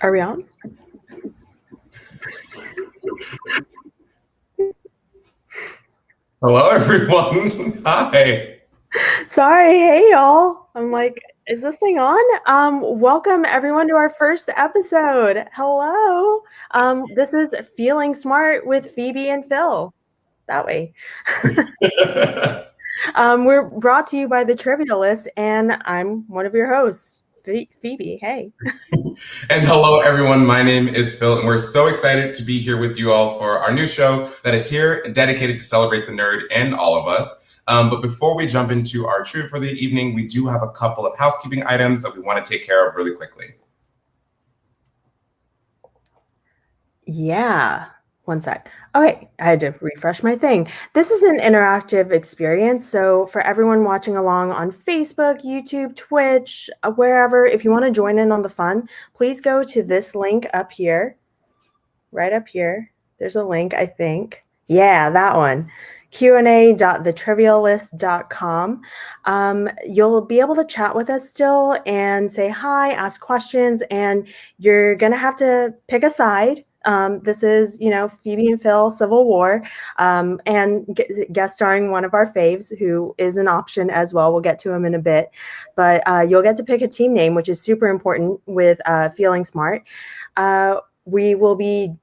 Are we on? Hello, everyone. Hi. Sorry, hey y'all. I'm like, is this thing on? Welcome everyone to our first episode. Hello. This is Feeling Smart with Phoebe and Phil. That way. We're brought to you by the Trivia List, and I'm one of your hosts, Phoebe. Hey. And hello, everyone. My name is Phil, and we're so excited to be here with you all for our new show that is here and dedicated to celebrate the nerd and all of us. But before we jump into our trivia for the evening, we do have a couple of housekeeping items that we want to take care of really quickly. Yeah. One sec. Okay, I had to refresh my thing. This is an interactive experience. So for everyone watching along on Facebook, YouTube, Twitch, wherever, if you want to join in on the fun, please go to this link up here. Right up here. There's a link, I think. Yeah, that one. Q&A.thetrivialist.com. You'll be able to chat with us still and say hi, ask questions, and you're going to have to pick a side. This is, Phoebe and Phil Civil War, and guest starring one of our faves, who is an option as well. We'll get to him in a bit. But you'll get to pick a team name, which is super important with Feeling Smart. We will be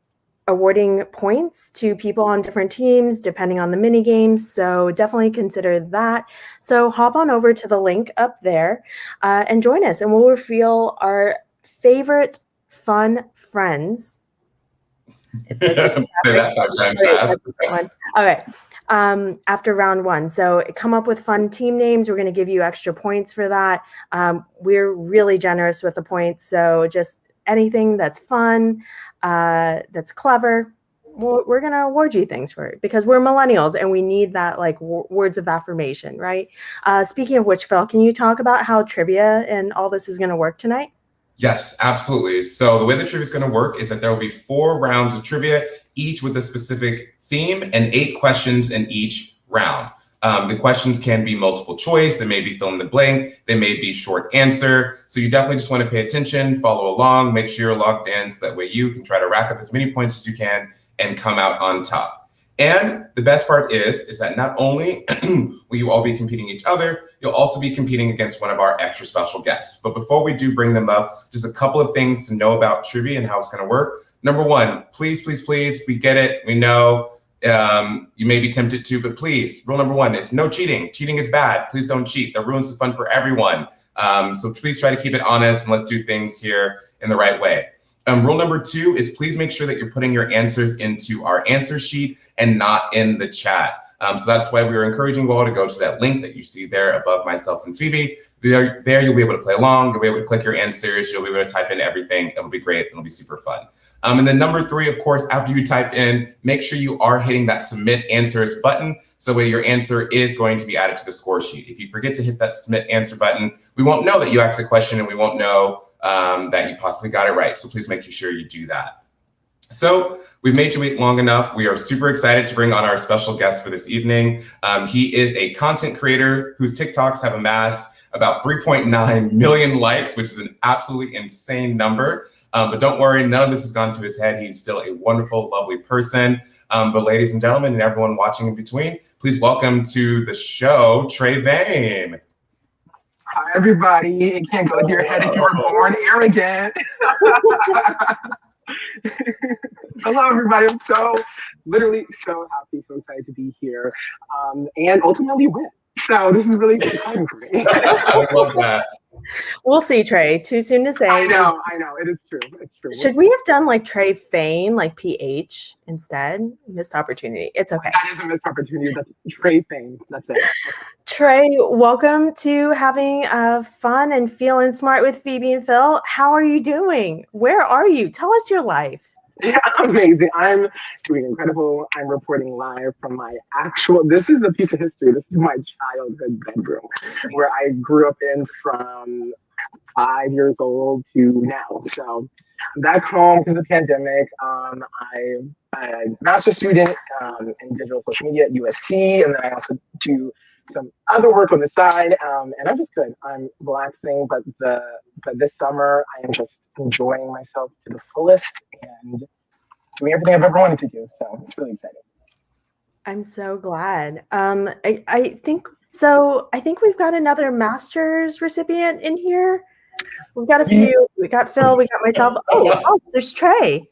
awarding points to people on different teams depending on the mini games, so definitely consider that. So hop on over to the link up there and join us, and we'll reveal our favorite fun friends. Say that 5 times fast. Okay. After round one. So come up with fun team names. We're going to give you extra points for that. We're really generous with the points, so just anything that's fun, that's clever, we're going to award you things for it, because we're millennials and we need that words of affirmation, right? Speaking of which, Phil, can you talk about how trivia and all this is going to work tonight? Yes, absolutely. So the way the trivia is going to work is that there will be 4 rounds of trivia, each with a specific theme, and 8 questions in each round. The questions can be multiple choice. They may be fill in the blank. They may be short answer. So you definitely just want to pay attention, follow along, make sure you're logged in, so that way you can try to rack up as many points as you can and come out on top. And the best part is that not only will you all be competing each other, you'll also be competing against one of our extra special guests. But before we do bring them up, just a couple of things to know about trivia and how it's going to work. Number one, please, we get it. We know you may be tempted to, but please, rule number 1 is no cheating. Cheating is bad. Please don't cheat. That ruins the fun for everyone. So please try to keep it honest, and let's do things here in the right way. Rule number 2 is please make sure that you're putting your answers into our answer sheet and not in the chat. So that's why we are encouraging you all to go to that link that you see there above myself and Phoebe. There you'll be able to play along. You'll be able to click your answers. You'll be able to type in everything. It'll be great. It'll be super fun. And then number 3, of course, after you type in, make sure you are hitting that submit answers button, so that your answer is going to be added to the score sheet. If you forget to hit that submit answer button, we won't know that you asked a question, and we won't know that you possibly got it right. So please make sure you do that. So we've made you wait long enough. We are super excited to bring on our special guest for this evening. He is a content creator whose TikToks have amassed about 3.9 million likes, which is an absolutely insane number. But don't worry, none of this has gone to his head. He's still a wonderful, lovely person. But ladies and gentlemen, and everyone watching in between, please welcome to the show, Trey Vayne. Hi, everybody. It can't go to your head if you were born arrogant. Hello, everybody. I'm literally so happy, so excited to be here, and ultimately win. So this is really exciting for me. I love that. We'll see, Trey. Too soon to say. I know. It is true. It's true. Should we have done Trey Vayne, PH instead? Missed opportunity. It's okay. That is a missed opportunity. That's Trey Vayne. That's it. Trey, welcome to having fun and feeling smart with Phoebe and Phil. How are you doing? Where are you? Tell us your life. Yeah, amazing. I'm doing incredible. I'm reporting live from this is a piece of history. This is my childhood bedroom, where I grew up in from 5 years old to now. So I'm back home because of the pandemic. I'm a master's student in digital social media at USC, and then I also do some other work on the side, and I'm just good. I'm relaxing, but this summer I am just enjoying myself to the fullest and doing everything I've ever wanted to do. So it's really exciting. I'm so glad. I think so. I think we've got another master's recipient in here. We've got a few. We got Phil. We got myself. Oh, there's Trey.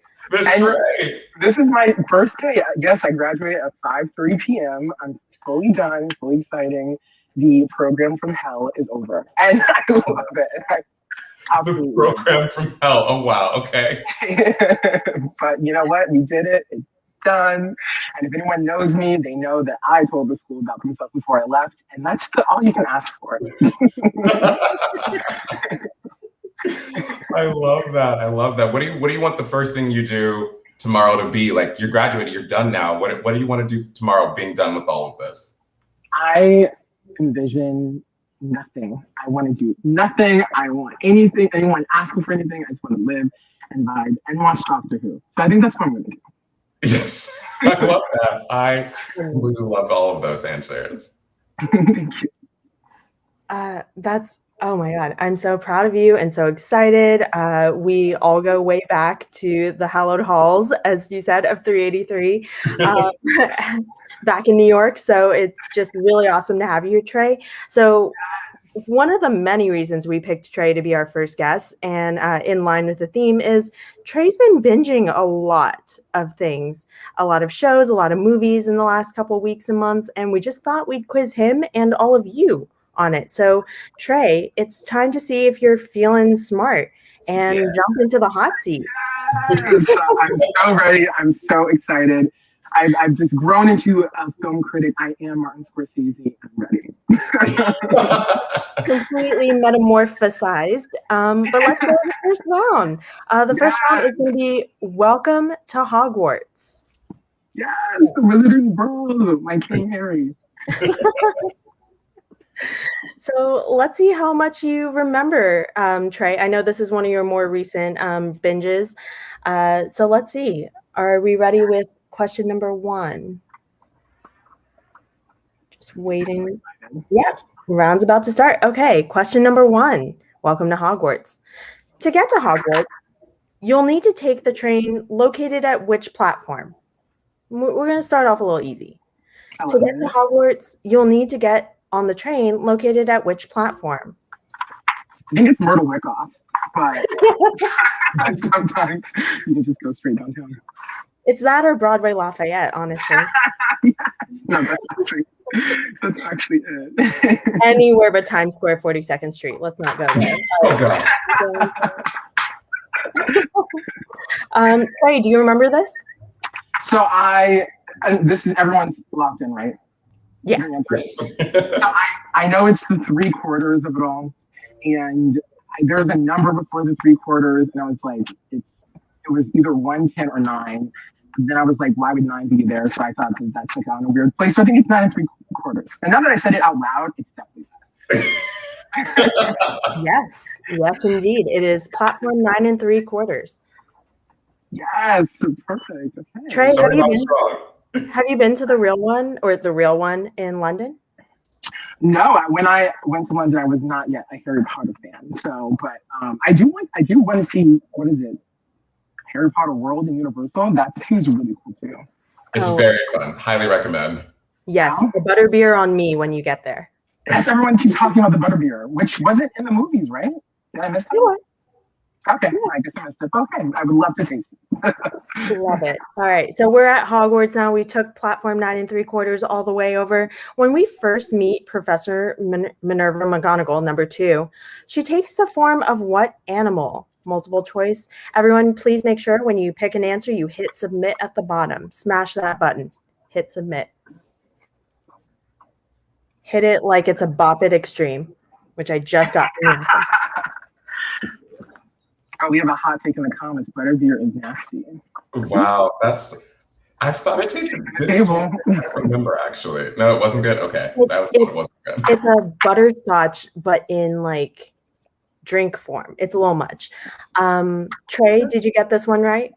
This is my first day. I guess I graduate at 5:30 p.m. I'm fully done, fully exciting. The program from hell is over, and I love it. The program from hell. Oh wow. Okay. But you know what? We did it. It's done. And if anyone knows me, they know that I told the school about myself before I left, and that's all you can ask for. I love that. I love that. What do you want the first thing you do tomorrow to be? Like, you're graduated, you're done now. What do you want to do tomorrow being done with all of this? I envision nothing. I want to do nothing. I don't want anything. Anyone asking for anything. I just want to live and vibe and watch Doctor Who. So I think that's what I'm going to do. Yes, I love that. I really love all of those answers. Thank you. Oh my God, I'm so proud of you and so excited. We all go way back to the hallowed halls, as you said, of 383 back in New York. So it's just really awesome to have you here, Trey. So one of the many reasons we picked Trey to be our first guest, and in line with the theme, is Trey's been binging a lot of things, a lot of shows, a lot of movies in the last couple of weeks and months, and we just thought we'd quiz him and all of you on it. So Trey, it's time to see if you're feeling smart and jump into the hot seat. I'm so ready. I'm so excited. I've just grown into a film critic. I am Martin Scorsese. I'm ready. Completely metamorphosized. But let's go to the first round. The first round is going to be Welcome to Hogwarts. Yes, the Wizarding Bros, my King Harry. So let's see how much you remember, Trey. I know this is one of your more recent binges. So let's see. Are we ready with question number 1? Just waiting. Yep, round's about to start. Okay, question number 1. Welcome to Hogwarts. To get to Hogwarts, you'll need to take the train located at which platform? We're going to start off a little easy. To get to Hogwarts, you'll need to get on the train located at which platform? I think it's Myrtle Wyckoff, but sometimes you can just go straight downtown. It's that or Broadway Lafayette, honestly. No, that's actually it. Anywhere but Times Square, 42nd Street. Let's not go there. Oh God. Trey, do you remember this? So this is everyone's locked in, right? Yeah. So I know it's the 3/4 of it all, and there's a number before the 3/4, and I was like, it was either 1, 10, or 9. Then I was like, why would 9 be there? So I thought that's like on a weird place. So I think it's 9 3/4. And now that I said it out loud, it's definitely that. Yes, indeed. It is platform 9 3/4. Yes, perfect. Okay. Trey, have you been to the real one or the real one in London? No, when I went to London, I was not yet a Harry Potter fan. So, but I do want to see, what is it? Harry Potter World in Universal. That seems really cool too. It's very fun. Highly recommend. Yes, the butterbeer on me when you get there. Yes, everyone keeps talking about the butterbeer, which wasn't in the movies, right? Did I miss that? It was. Okay, I guess I missed it. Okay, I would love to taste it. Love it. All right, so we're at Hogwarts now. We took platform 9 3/4 all the way over. When we first meet Professor Minerva McGonagall, number 2, she takes the form of what animal? Multiple choice. Everyone, please make sure when you pick an answer, you hit submit at the bottom. Smash that button. Hit submit. Hit it like it's a Bop It Extreme, which I just got from you. Oh, we have a hot take in the comments. Butterbeer is nasty. Wow, I thought it tasted good. I don't remember actually. No, it wasn't good. Okay, that was what wasn't good. It's a butterscotch, but in like drink form. It's a little much. Trey, did you get this one right?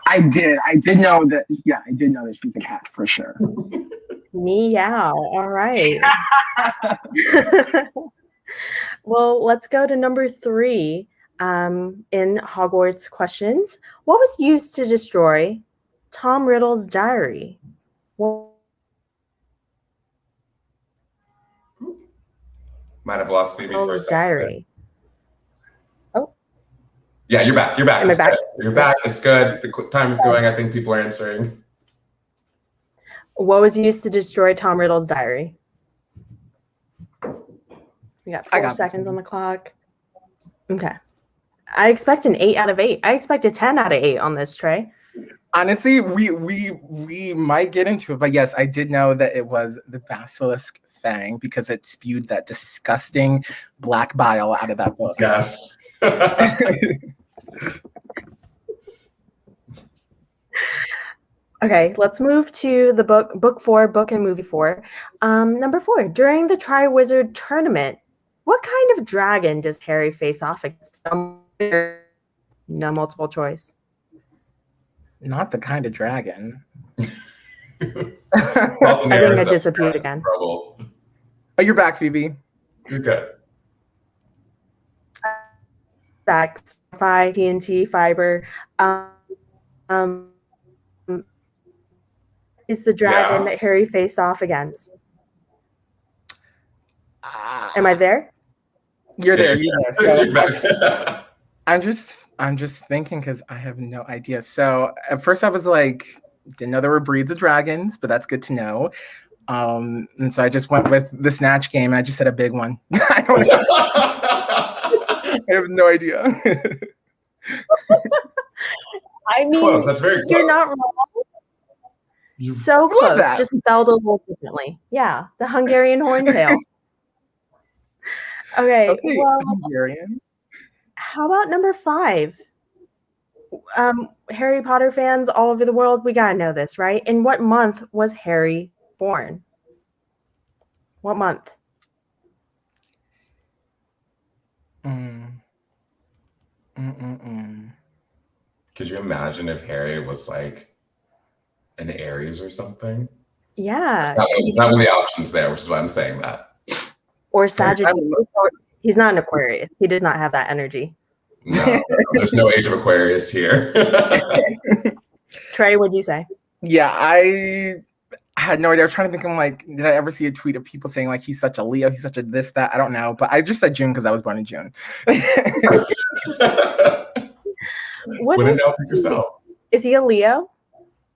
I did. I did know that. Yeah, I did know that she's a cat for sure. Meow. All right. Well, let's go to number 3. in Hogwarts questions. What was used to destroy Tom Riddle's diary? Might have lost Phoebe for a Riddle's second. diary. Oh, Yeah, you're back. You're back. Am I It's back? good. You're back. It's good. The time is going. I think people are answering. What was used to destroy Tom Riddle's diary? We got 4 seconds on the clock. Okay. I expect an 8 out of 8. I expect a 10 out of 8 on this, Trey. Honestly, we might get into it, but yes, I did know that it was the basilisk fang because it spewed that disgusting black bile out of that book. Yes. Okay, let's move to the book 4, book and movie 4. Number 4, during the Triwizard Tournament, what kind of dragon does Harry face off against? No multiple choice. Not the kind of dragon. I think I disappeared again. Oh, you're back, Phoebe. You're good. Back. Fi, TNT, fiber. Is the dragon that Harry faced off against? Am I there? You're there. You're there. You're back. I'm just thinking because I have no idea. So at first I was like, didn't know there were breeds of dragons, but that's good to know. And so I just went with the Snatch Game and I just said a big one. I have no idea. I mean, close. That's very close. You're not wrong. So close, just spelled a little differently. Yeah, the Hungarian horntail. Okay, well, Hungarian. How about number 5? Harry Potter fans all over the world, we gotta know this, right? In what month was Harry born? What month? Could you imagine if Harry was like an Aries or something? Yeah. There's not really options there, which is why I'm saying that. Or Sagittarius. He's not an Aquarius. He does not have that energy. No, there's no age of Aquarius here. Trey, what'd you say? Yeah, I had no idea. I was trying to think. I'm like, did I ever see a tweet of people saying like he's such a Leo, he's such a this, that? I don't know. But I just said June because I was born in June. Wouldn't know for yourself. Is he a Leo?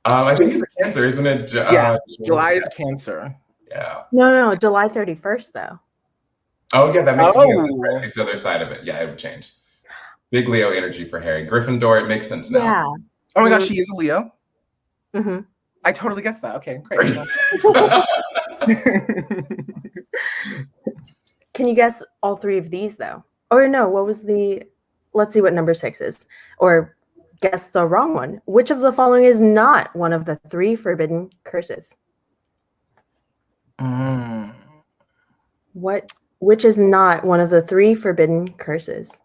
I think he's a Cancer, isn't it? Yeah, July is Cancer. Yeah. No, July 31st though. Oh yeah, that makes sense. It's the other side of it. Yeah, it would change. Big Leo energy for Harry. Gryffindor, it makes sense now. Yeah. Oh my gosh, she is a Leo? Mm-hmm. I totally guessed that. Okay, great. Can you guess all 3 of these though? Or no, what was let's see what number 6 is. Or guess the wrong one. Which of the following is not one of the 3 forbidden curses? Which is not one of the 3 forbidden curses?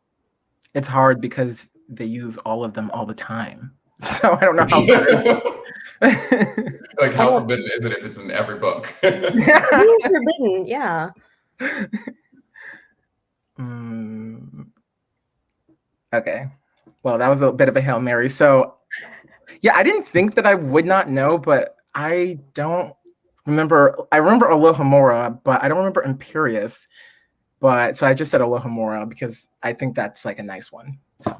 It's hard because they use all of them all the time. So I don't know how. Like how forbidden is it if it's in every book? Forbidden, yeah. Okay. Well, that was a bit of a Hail Mary. So yeah, I didn't think that I would not know, but I don't remember. I remember Alohomora, but I don't remember Imperious. But so I just said Alohomora because I think that's like a nice one. So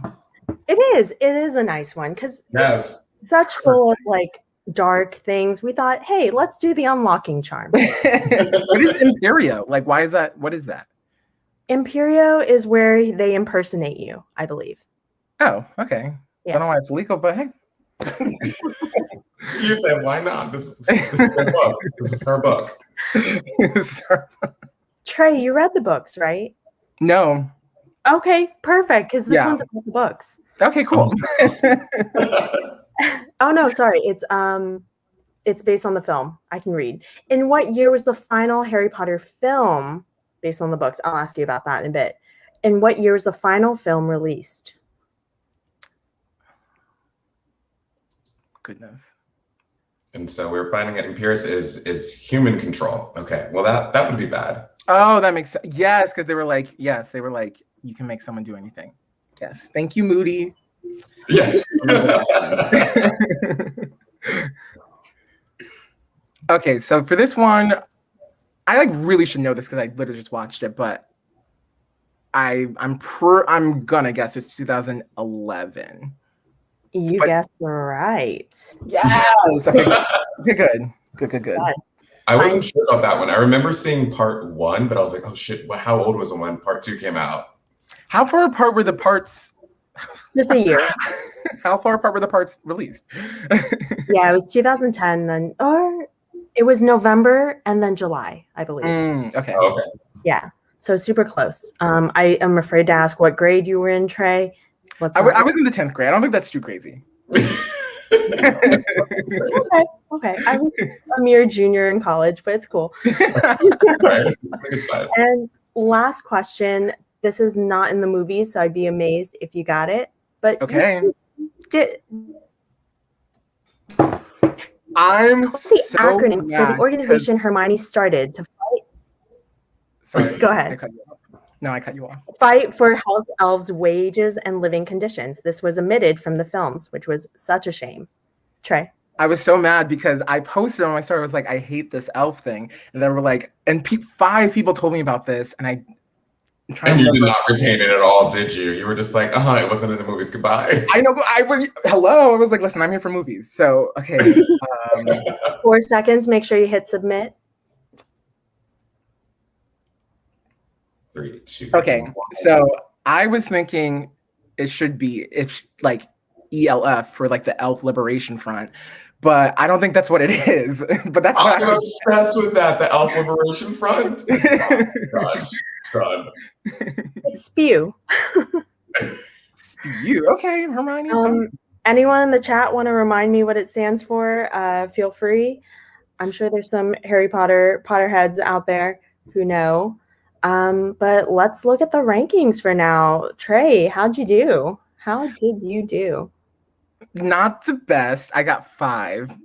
it is a nice one because yes, it's such full of like dark things. We thought, hey, let's do the unlocking charm. What is Imperio? Like, why is that? What is that? Imperio is where they impersonate you, I believe. Oh, okay. Yeah. Don't know why it's legal, but hey. You said, why not? This is her book. This is her book. Trey, you read the books, right? No. Okay, perfect. Because this one's about the books. Okay, cool. Oh no, sorry. It's based on the film. I can read. In what year was the final Harry Potter film based on the books? I'll ask you about that in a bit. In what year was the final film released? Goodness. And so we're finding that Imperious is human control. Okay, well that would be bad. Oh, that makes sense. Yes, because they were like, you can make someone do anything. Yes. Thank you, Moody. Yeah. Okay, so for this one, I like really should know this because I literally just watched it, but I'm gonna guess it's 2011. You But- guessed right. Yes. Okay, good. Yes. I wasn't sure about that one. I remember seeing part 1, but I was like, oh shit, how old was it when part 2 came out? How far apart were the parts? Just a year. How far apart were the parts released? Yeah, it was 2010 then, or it was November and then July, I believe. Okay. Oh, okay. Yeah, so super close. I am afraid to ask what grade you were in, Trey. I was in the 10th grade. I don't think that's too crazy. Okay. I was a mere junior in college, but it's cool. Right. It's fine. And last question. This is not in the movies, so I'd be amazed if you got it. But Okay. did I'm what's the so acronym for mad the organization Hermione started to Sorry. Go ahead. I cut you off. fight for house elves' wages and living conditions? This was omitted from the films, which was such a shame. Trey. I was so mad because I posted on my story. I was like, I hate this elf thing, and they were like, and 5 people told me about this, and I'm trying And to you did remember. not retain it at all, did you? You were just like, it wasn't in the movies. Goodbye. I know. I was hello. I was like, listen, I'm here for movies. So okay. 4 seconds. Make sure you hit submit. 3, 2. Okay. 1. So I was thinking it should be like ELF for like the Elf Liberation Front, but I don't think that's what it is. But that's what I'm obsessed with that. The Elf Liberation Front. God. It's spew. you okay, Hermione? Fine. Anyone in the chat want to remind me what it stands for? Feel free. I'm sure there's some Harry Potter Potterheads out there who know. But let's look at the rankings for now. Trey, how'd you do? How did you do? Not the best. I got 5,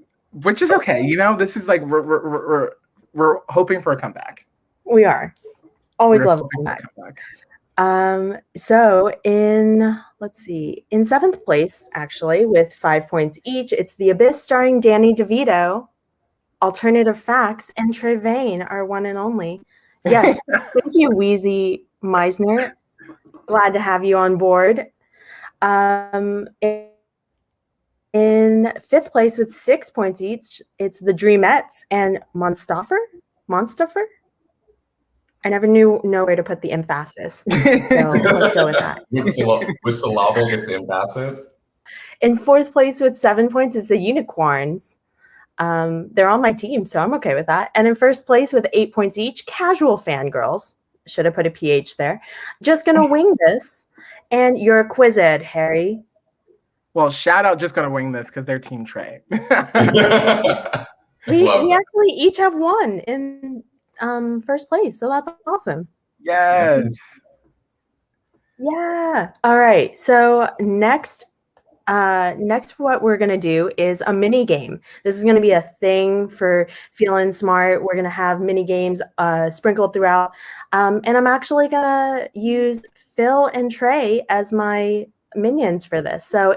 which is okay. You know, this is like we're hoping for a comeback. We are. Always We're love a hoping for a comeback. comeback. So in 7th place, actually, with 5 points each, it's The Abyss starring Danny DeVito. Alternative Facts and Trey Vayne are one and only. Yes, thank you, Wheezy Meisner. Glad to have you on board. In 5th place with 6 points each, it's The Dreamettes and Monstoffer. I never know where to put the emphasis, so let's go with that. Which syllable gets the emphasis? In 4th place with 7 points is the Unicorns. They're on my team, so I'm okay with that. And in 1st place with 8 points each, Casual Fangirls. Should have put a PH there. Just gonna wing this. And you're a quiz ed, Harry. Well, shout out, just gonna wing this because they're Team Trey. We actually each have 1 in 1st place, so that's awesome. Yes. Yeah. All right. So next what we're going to do is a mini game. This is going to be a thing for Feeling Smart. We're going to have mini games sprinkled throughout. And I'm actually going to use Phil and Trey as my minions for this. So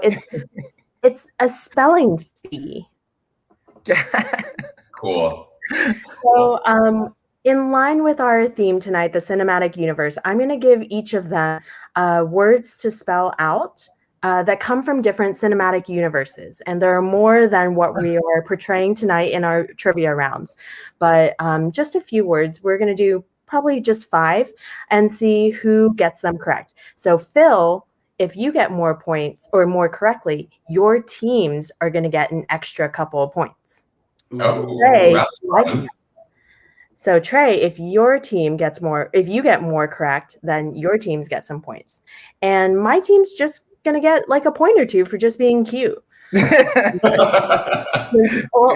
it's a spelling bee. Cool. So in line with our theme tonight, the cinematic universe, I'm going to give each of them words to spell out that come from different cinematic universes. And there are more than what we are portraying tonight in our trivia rounds. But just a few words. We're going to do probably just 5 and see who gets them correct. So Phil, if you get more points or more correctly, your teams are going to get an extra couple of points. Trey, That's fun. So Trey, if you get more correct, then your teams get some points. And my team's just gonna get like a point or 2 for just being cute. Well,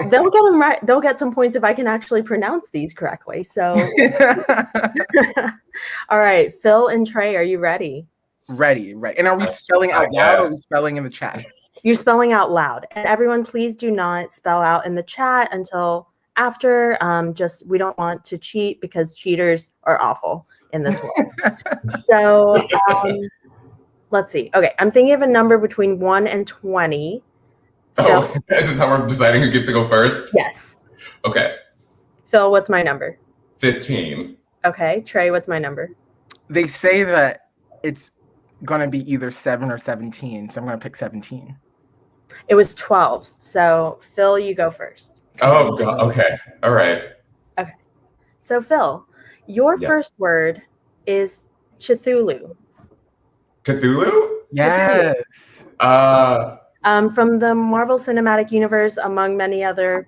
they'll get them right. They'll get some points if I can actually pronounce these correctly. So all right, Phil and Trey, are you ready? Ready. And are we spelling out loud or are we spelling in the chat? You're spelling out loud. And everyone, please do not spell out in the chat until after. We don't want to cheat because cheaters are awful in this world. So let's see. Okay, I'm thinking of a number between 1 and 20. Oh, is this how we're deciding who gets to go first? Yes. Okay. Phil, what's my number? 15. Okay. Trey, what's my number? They say that it's gonna be either 7 or 17, so I'm gonna pick 17. It was 12. So Phil, you go first. Oh God. Okay. All right. So Phil, your Yes. first word is Cthulhu. Cthulhu? Yes. From the Marvel Cinematic Universe, among many other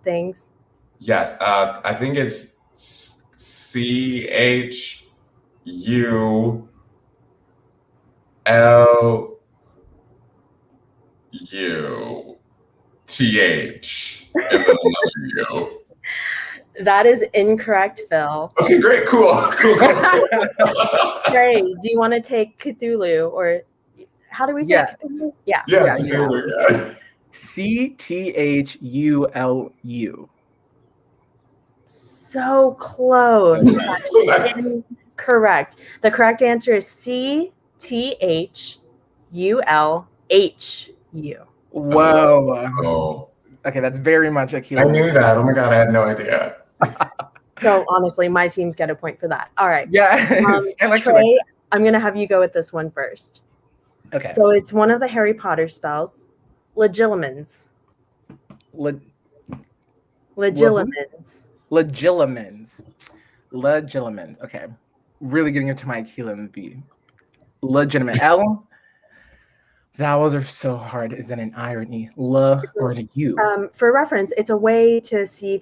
things. Yes. I think it's CHULU TH and then another U. That is incorrect, Phil. Okay, great, cool. Trey, do you want to take Cthulhu, or how do we say Yes. Cthulhu? Yeah. Yeah, Yeah, Cthulhu, yeah. CTHULU. So close. That's So that- incorrect. The correct answer is CTHULHU. Whoa. Oh, Okay, that's very much a I kilo. knew that. Oh my God, I had no idea. So honestly, my teams get a point for that. All right. Yeah. I like to like. Trey, I'm going to have you go with this one first. Okay. So it's one of the Harry Potter spells. Legilimens. Legilimens. Legilimens. Legilimens. Okay. Really getting into my Keelan B. Legitimate. L. Vowels are so hard. Is that an I or an E? L or an U? For reference, it's a way to see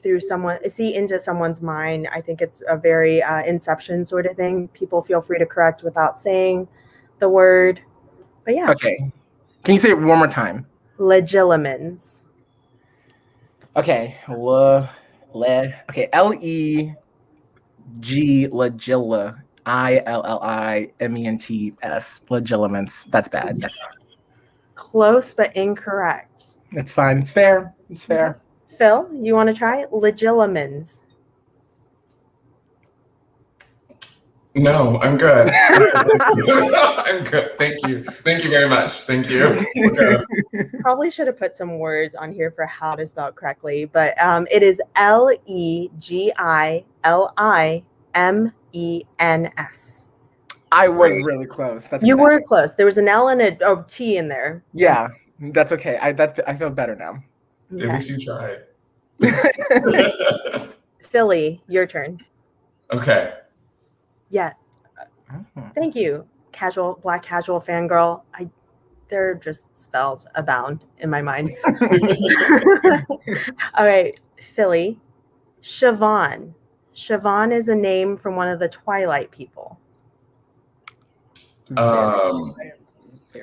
into someone's mind. I think it's a very Inception sort of thing. People feel free to correct without saying the word. But yeah. Okay. Can you say it one more time? Legilimens. Okay. Okay. Legilla. Legilla. ILLIMENTS. Legilimens. That's bad. Close but incorrect. That's fine. It's fair. It's fair. Phil, you want to try Legilimens? No, I'm good. I'm good. Thank you. Thank you very much. Thank you. Okay. Probably should have put some words on here for how to spell it correctly, but it is LEGILIMENS. I was really close. That's You exactly. were close. There was an L and a T in there. Yeah, that's okay. I feel better now. At Okay. least you tried. Philly, your turn. Okay. Yeah. Thank you, black casual fangirl. There are just spells abound in my mind. All right, Philly. Siobhan. Siobhan is a name from one of the Twilight people.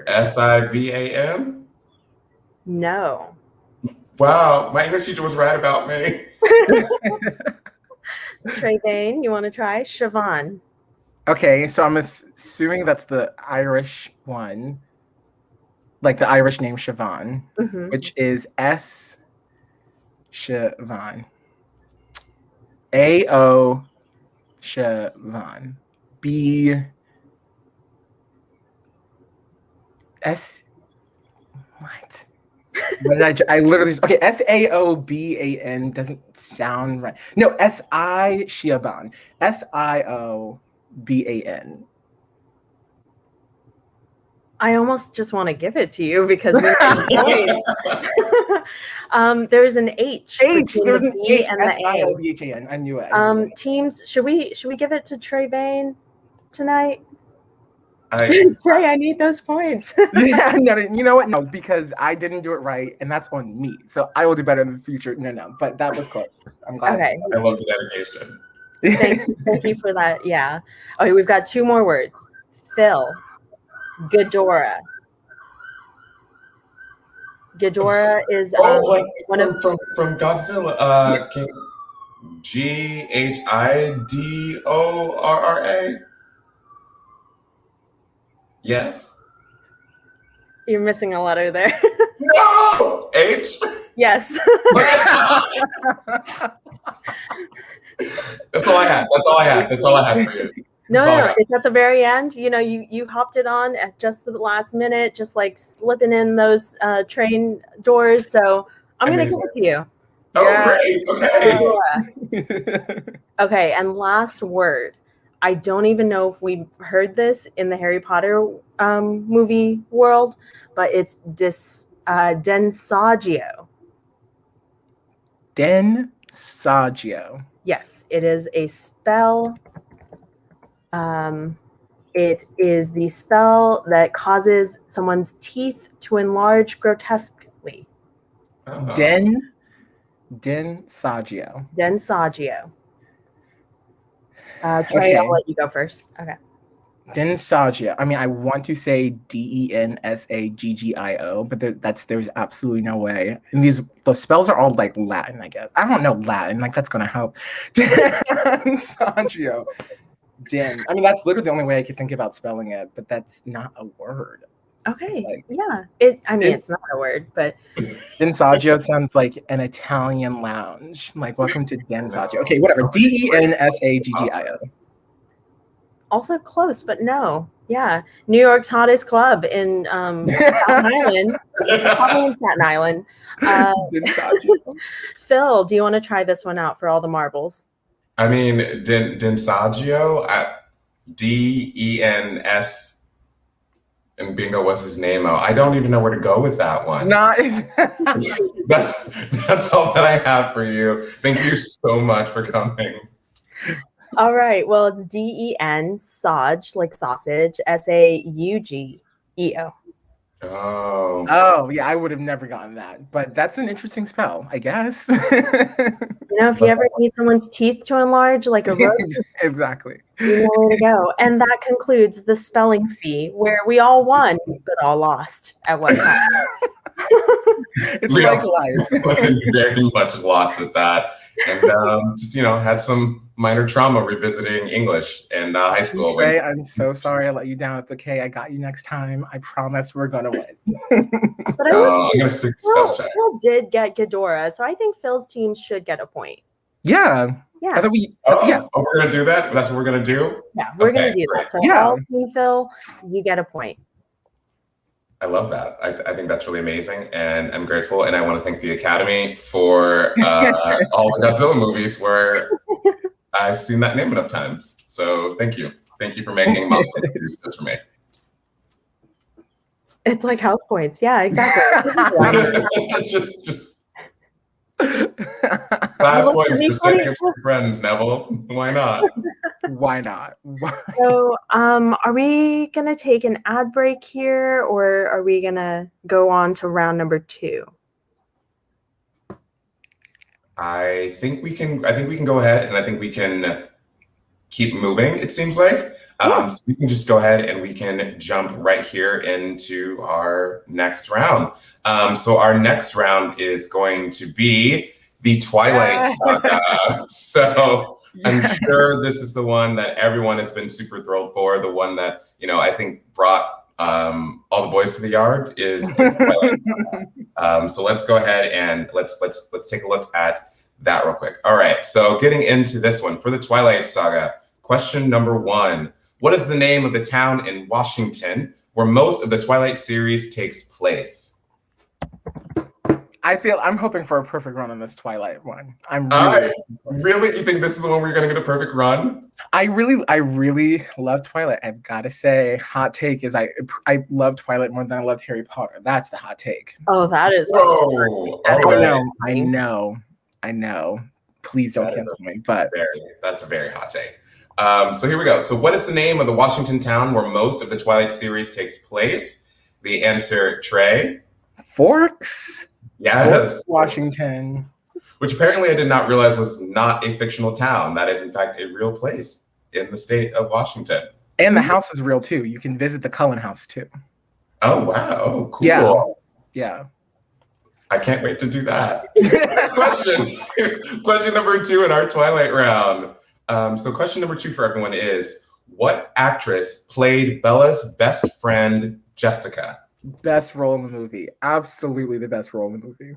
SIVAM? No. Wow, my English teacher was right about me. Trey Vayne, you want to try? Siobhan. Okay, so I'm assuming that's the Irish one, like the Irish name Siobhan, Mhm. which is S. Siobhan. A-O Siobhan. B. S. What? What did I literally okay. SAOBAN doesn't sound right. No, SI Siobhan. SIOBAN. I almost just want to give it to you because we there's an H. between There's the an B H and the A. SIOBHAN. I knew it. Teams, should we give it to Trey Vayne tonight? I Trey, I need those points. Yeah, no, you know what? No, because I didn't do it right, and that's on me. So I will do better in the future. No, but that was close. I'm glad. Okay. love the dedication. Thank you for that. Yeah. Okay, we've got two more words. Phil. Ghidorah. Ghidorah is Like one of from Godzilla. GHIDORRA. Yes. you're missing a letter there. No. H. Yes. That's all I had. That's all I had for you. That's all I No, got. it's at the very end. You know, you hopped it on at just the last minute, just like slipping in those train doors. So I'm gonna give Amazing. it to you. Oh, Yeah. great. Okay. Okay, and last word. I don't even know if we heard this in the Harry Potter movie world, but it's Densagio. Densagio. Yes, it is a spell. It is the spell that causes someone's teeth to enlarge grotesquely. Oh. Densagio. Densagio. Trey, Okay. I'll let you go first. Okay. Densagio. I mean, I want to say Densaggio, but there's absolutely no way. And the spells are all like Latin, I guess. I don't know Latin. Like that's gonna help. Densagio. I mean, that's literally the only way I could think about spelling it, but that's not a word. Okay. Like, yeah. It's not a word, but Densagio sounds like an Italian lounge. Like, welcome to Densagio. Okay, whatever. Densaggio. also close, but no. Yeah. New York's hottest club in Staten Island. Probably in Staten Island. Phil, do you want to try this one out for all the marbles? I mean, Densagio, Dens, and bingo, what's his name? I don't even know where to go with that one. That's all that I have for you. Thank you so much for coming. All right. Well, it's Den, Saj, like sausage, Saugeo. Oh, yeah, I would have never gotten that. But that's an interesting spell, I guess. You know, if you ever need someone's teeth to enlarge like a roast, exactly. you know where to go. And that concludes the spelling bee, where we all won, but all lost at one time. It's like life. Very much lost at that. And just, had some minor trauma revisiting English in high school. Trey, I'm so sorry I let you down. It's okay. I got you next time. I promise we're going to win. But I'm going to stick spell check. Phil did get Ghidorah, so I think Phil's team should get a point. Yeah. Yeah. I thought we're going to do that? That's what we're going to do? Yeah, we're going to do that. So all team Phil, you get a point. I love that. I think that's really amazing, and I'm grateful. And I want to thank the Academy for all the Godzilla movies where I've seen that name enough times. So thank you. Thank you for making monster movies good for me. It's like house points. Yeah, exactly. just 5 points for sending it to your friends, Neville. Why not? Why not? So, are we gonna take an ad break here, or are we gonna go on to round number 2? I think we can go ahead, and I think we can keep moving. It seems like so we can just go ahead and we can jump right here into our next round. So our next round is going to be the Twilight Saga. So I'm sure this is the one that everyone has been super thrilled for. The one that I think brought all the boys to the yard is Twilight Saga. So let's go ahead and let's take a look at that real quick. All right. So getting into this one for the Twilight Saga, question number 1: what is the name of the town in Washington where most of the Twilight series takes place? I'm hoping for a perfect run on this Twilight one. Really? You think this is the one where you're going to get a perfect run? I really love Twilight. I've got to say, hot take is I love Twilight more than I loved Harry Potter. That's the hot take. Oh, that is. Whoa! I know. Please don't cancel me. But that's a very hot take. So here we go. So what is the name of the Washington town where most of the Twilight series takes place? The answer, Trey. Forks. Yes. Washington. Which apparently I did not realize was not a fictional town. That is, in fact, a real place in the state of Washington. And the house is real, too. You can visit the Cullen house, too. Oh, wow. Cool. Yeah. I can't wait to do that. Next question. Question number 2 in our Twilight round. So question number 2 for everyone is, what actress played Bella's best friend, Jessica? Best role in the movie. Absolutely the best role in the movie.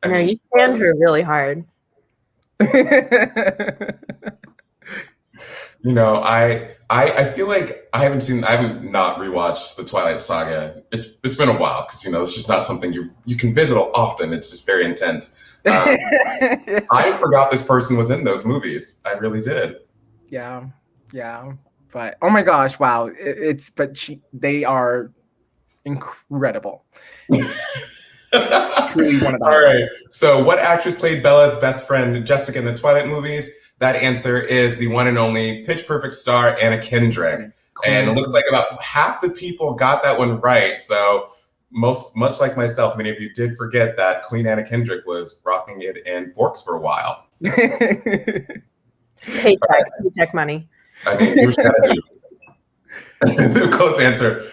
No, you stand her really hard. I feel like I haven't not rewatched the Twilight Saga. It's been a while because it's just not something you can visit often. It's just very intense. I forgot this person was in those movies. I really did. Yeah. But oh my gosh, wow! They are incredible. Truly one of them. All right. So, what actress played Bella's best friend Jessica in the Twilight movies? That answer is the one and only Pitch Perfect star Anna Kendrick. And it looks like about half the people got that one right. So, much like myself, many of you did forget that Queen Anna Kendrick was rocking it in Forks for a while. Paycheck money. I mean, do what you gotta do. The close answer.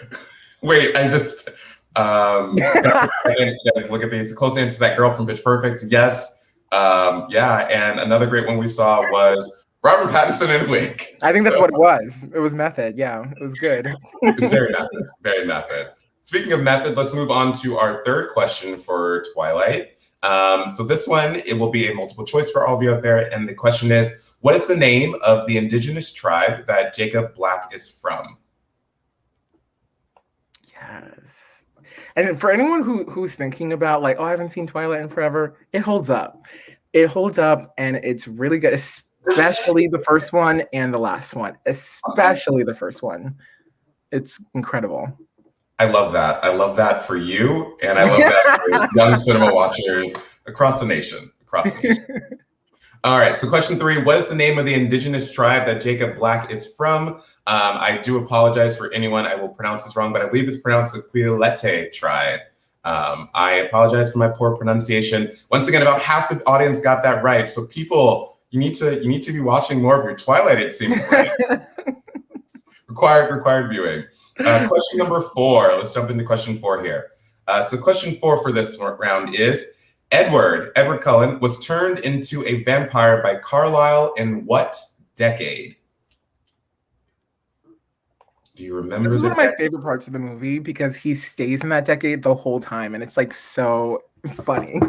Wait, I just look at these. The close answer to that girl from Pitch Perfect. Yes. And another great one we saw was Robert Pattinson in Wig. I think that's what it was. It was method. Yeah, it was good. It was very method. Very method. Speaking of method, let's move on to our third question for Twilight. So this one, it will be a multiple choice for all of you out there. And the question is, what is the name of the indigenous tribe that Jacob Black is from? Yes. And for anyone who's thinking about like, oh, I haven't seen Twilight in forever, it holds up. It holds up and it's really good, especially the first one and the last one, especially the first one. It's incredible. I love that. I love that for you. And I love that for young cinema watchers across the nation. All right. So question 3, what is the name of the indigenous tribe that Jacob Black is from? I do apologize for anyone. I will pronounce this wrong, but I believe it's pronounced the Quileute tribe. I apologize for my poor pronunciation. Once again, about half the audience got that right. So people, you need to be watching more of your Twilight, it seems like. Required viewing. Question number 4. Let's jump into question 4 here. So question 4 for this round is, Edward Cullen was turned into a vampire by Carlisle in what decade? Do you remember? This is one of my favorite parts of the movie because he stays in that decade the whole time, and it's like so funny.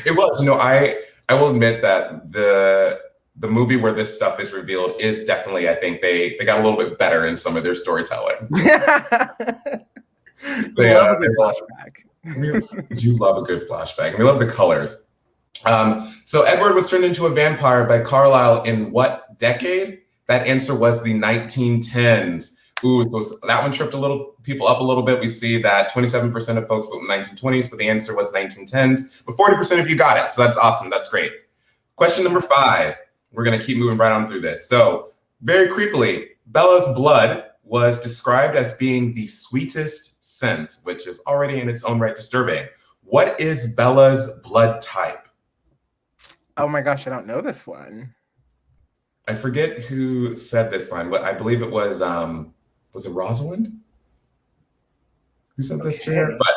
It was. I will admit that the movie where this stuff is revealed is definitely, I think they got a little bit better in some of their storytelling. They love a good flashback. We do love a good flashback, and we love the colors. So Edward was turned into a vampire by Carlisle in what decade? That answer was the 1910s. Ooh, so that one tripped people up a little bit. We see that 27% of folks vote in the 1920s, but the answer was 1910s. But 40% of you got it, so that's awesome. That's great. Question number 5. We're going to keep moving right on through this. So very creepily, Bella's blood was described as being the sweetest scent, which is already in its own right disturbing. What is Bella's blood type? Oh my gosh, I don't know this one. I forget who said this line, but I believe it was it Rosalind? Who said this to her? But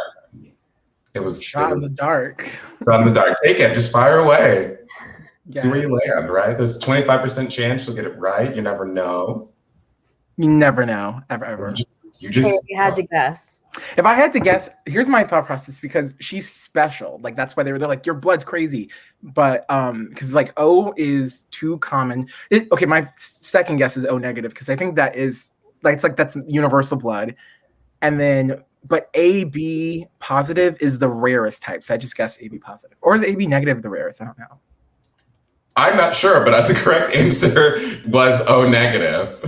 it was Shot in the dark. Shot in the dark. Take it, just fire away. Yeah. See where you land, right? There's a 25% chance you'll get it right. You never know. You never know, ever. You just. If you had to guess. If I had to guess, here's my thought process because she's special. Like that's why they're like, your blood's crazy. But because like O is too common. Okay, my second guess is O negative because I think that is like that's universal blood. And then but AB positive is the rarest type. So I just guess AB positive. Or is AB negative the rarest? I don't know. I'm not sure, but the correct answer was O negative.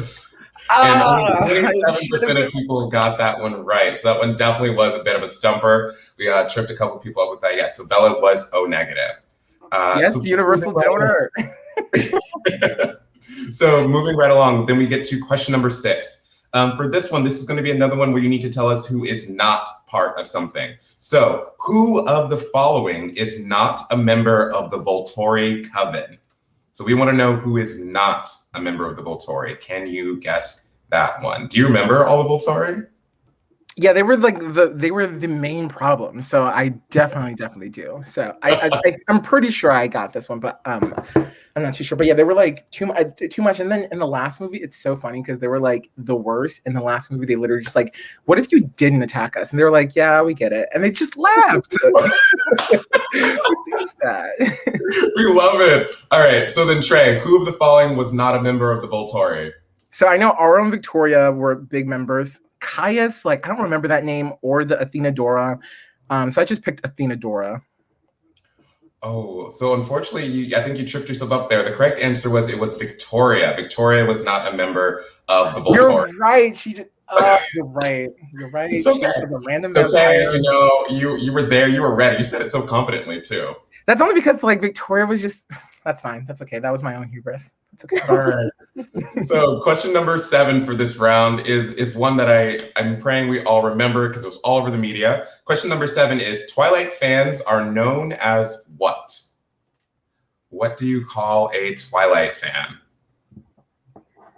And only 27% of people got that one right. So that one definitely was a bit of a stumper. We tripped a couple people up with that. Yes, so Bella was O negative. Yes, so universal donor. So moving right along, then we get to question number 6. For this one, this is going to be another one where you need to tell us who is not part of something. So who of the following is not a member of the Volturi Coven? So we want to know who is not a member of the Volturi. Can you guess that one? Do you remember all the Volturi? Yeah, they were like the main problem. So I definitely do. So I'm pretty sure I got this one, but I'm not too sure. But yeah, they were like too much. And then in the last movie, it's so funny because they were like the worst. In the last movie, they literally just like, what if you didn't attack us? And they were like, yeah, we get it. And they just laughed. What is that? We love it. All right. So then, Trey, who of the following was not a member of the Volturi? So I know Aura and Victoria were big members. Caius, like I don't remember that name, or the Athena Dora. So I just picked Athena Dora. Oh, so unfortunately, I think you tripped yourself up there. The correct answer was it was Victoria. Victoria was not a member of the Volturi. You're right. She just. You're right. You're right. It's okay. She was a random it's okay. vampire. You know, you were there. You were ready. You said it so confidently too. That's only because like Victoria was just. That's fine. That's okay. That was my own hubris. That's okay. All right. So question number 7 for this round is one that I'm praying we all remember because it was all over the media. Question number 7 is Twilight fans are known as what? What do you call a Twilight fan?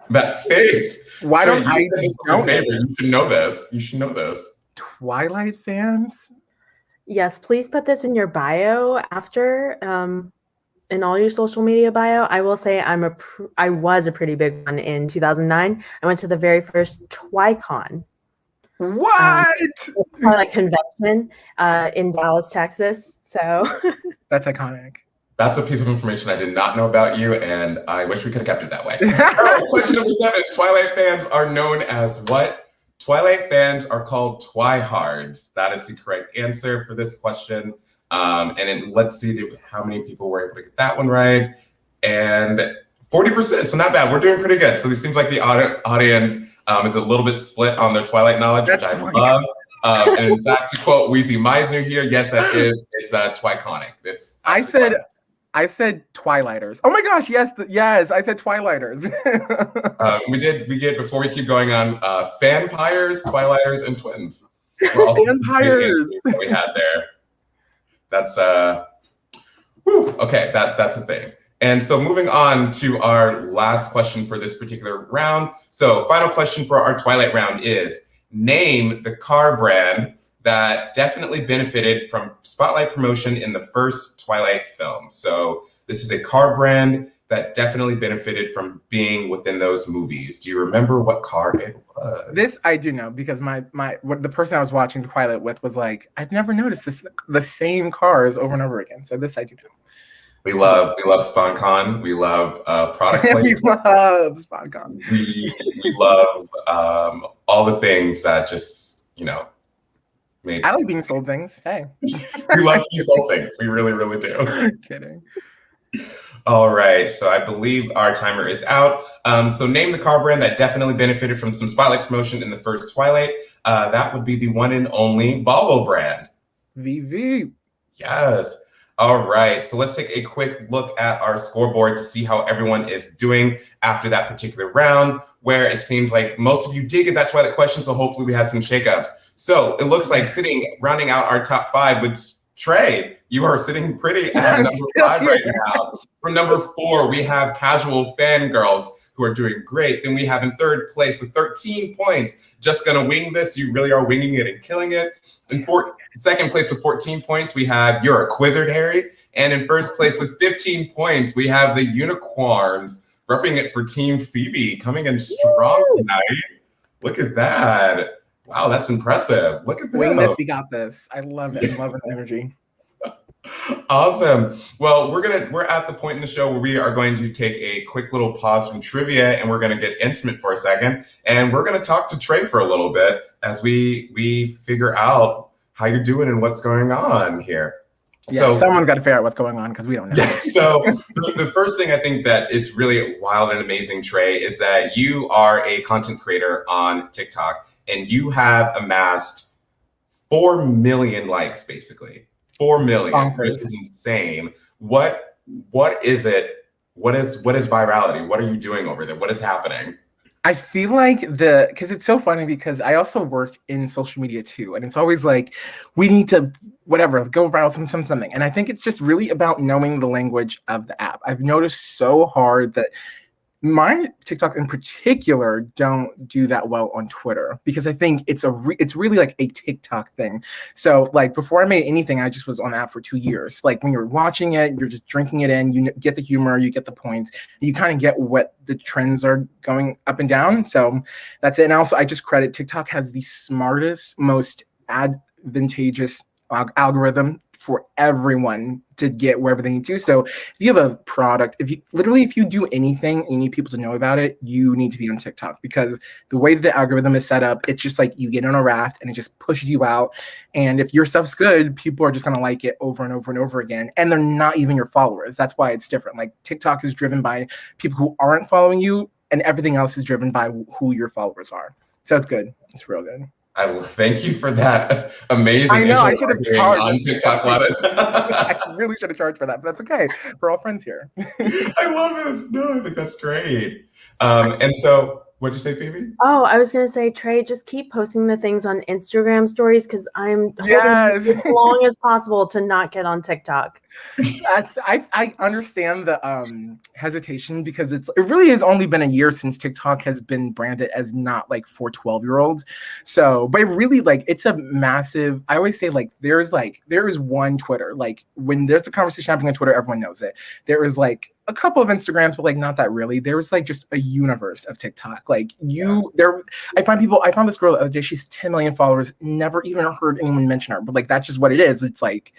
That face. Why don't I know? You should know this. You should know this. Twilight fans? Yes, please put this in your bio after. In all your social media bio. I will say I was a pretty big one in 2009. I went to the very first TwiCon. What? Like convention in Dallas, Texas. So that's iconic. That's a piece of information I did not know about you, and I wish we could have kept it that way. Question number 7. Twilight fans are known as what? Twilight fans are called Twihards. That is the correct answer for this question. And then let's see how many people were able to get that one right. And 40%, so not bad. We're doing pretty good. So it seems like the audience is a little bit split on their Twilight knowledge, which I love. And in fact, to quote Weezy Meisner here, yes, it's Twiconic. I said Twilighters. Oh my gosh, yes, I said Twilighters. we did before we keep going on, Fanpires, Twilighters, and Twins. Vampires. We had there. That's okay. That's a thing. And so moving on to our last question for this particular round. So final question for our Twilight round is name the car brand that definitely benefited from spotlight promotion in the first Twilight film. So this is a car brand that definitely benefited from being within those movies. Do you remember what car it was? This I do know because the person I was watching Twilight with was like, I've never noticed the same cars over and over again. So this I do know. We love SponCon. We love product placement. We love SponCon. We love all the things that just made. I like being sold things. Hey, we love being sold things. We really, really do. Kidding. All right, so I believe our timer is out. So name the car brand that definitely benefited from some spotlight promotion in the first Twilight. That would be the one and only Volvo brand. VV. Yes. All right, so let's take a quick look at our scoreboard to see how everyone is doing after that particular round, where it seems like most of you did get that Twilight question, so hopefully we have some shakeups. So it looks like rounding out our top 5 with Trey, you are sitting pretty at number 5 right now. For number 4, we have Casual Fangirls, who are doing great. Then we have in 3rd place with 13 points, Just Gonna Wing This. You really are winging it and killing it. In 2nd place with 14 points, we have You're a Quizzard, Harry. And in 1st place with 15 points, we have the Unicorns, repping it for Team Phoebe, coming in strong tonight. Look at that. Wow, that's impressive. Look at that. Wing this, we got this. I love it. I love the energy. Awesome. Well, we're at the point in the show where we are going to take a quick little pause from trivia, and we're going to get intimate for a second, and we're going to talk to Trey for a little bit as we figure out how you're doing and what's going on here. Yeah, so someone's got to figure out what's going on because we don't know. So the first thing I think that is really wild and amazing, Trey, is that you are a content creator on TikTok, and you have amassed 4 million likes, basically. 4 million, Bonkers. Which is insane. What is it? What is virality? What are you doing over there? What is happening? I feel like because it's so funny because I also work in social media too. And it's always like, we need to, go viral, something. And I think it's just really about knowing the language of the app. I've noticed so hard that my TikTok in particular don't do that well on Twitter because I think it's really like a TikTok thing. So like before I made anything, I just was on the app for 2 years. Like when you're watching it, you're just drinking it in, you get the humor, you get the points, you kind of get what the trends are going up and down. So that's it. And also I just credit TikTok has the smartest, most advantageous algorithm for everyone to get wherever they need to. So if you have a product, if you do anything and you need people to know about it, you need to be on TikTok because the way that the algorithm is set up, it's just like you get on a raft and it just pushes you out. And if your stuff's good, people are just going to like it over and over and over again. And they're not even your followers. That's why it's different. Like TikTok is driven by people who aren't following you and everything else is driven by who your followers are. So it's good. It's real good. I will thank you for that amazing. I know I should have charged on TikTok. I really should have charged for that, but that's okay. We're all friends here. I love it. No, I think that's great. And so, what'd you say, Phoebe? Oh, I was gonna say, Trey, just keep posting the things on Instagram stories because I'm holding as long as possible to not get on TikTok. I understand the hesitation because it really has only been a year since TikTok has been branded as not like for 12-year-olds. So, but it really like it's a massive. I always say there is one Twitter. Like when there's a conversation happening on Twitter, everyone knows it. There is like a couple of Instagrams, but like not that really. There was like just a universe of TikTok. Like I found this girl the other day. She's 10 million followers. Never even heard anyone mention her, but like that's just what it is. It's like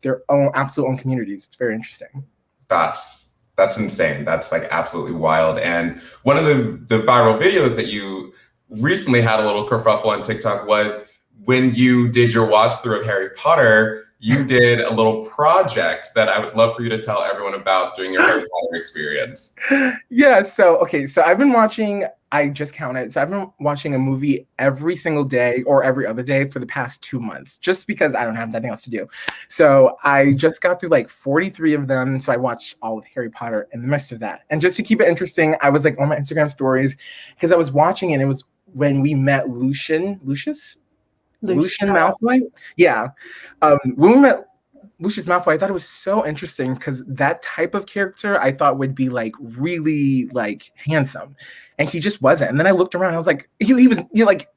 their own absolute own communities. It's very interesting. That's insane. That's like absolutely wild. And one of the viral videos that you recently had a little kerfuffle on TikTok was when you did your watch through of Harry Potter. You did a little project that I would love for you to tell everyone about during your Harry Potter experience. Yeah. So I've been watching. I just counted. So I've been watching a movie every single day or every other day for the past 2 months, just because I don't have nothing else to do. So I just got through like 43 of them. So I watched all of Harry Potter and the rest of that. And just to keep it interesting, I was like on my Instagram stories because I was watching it. It was when we met Lucius Malfoy. Yeah. When we met Lucius Malfoy, I thought it was so interesting because that type of character I thought would be like really like handsome, and he just wasn't. And then I looked around, and I was like, he was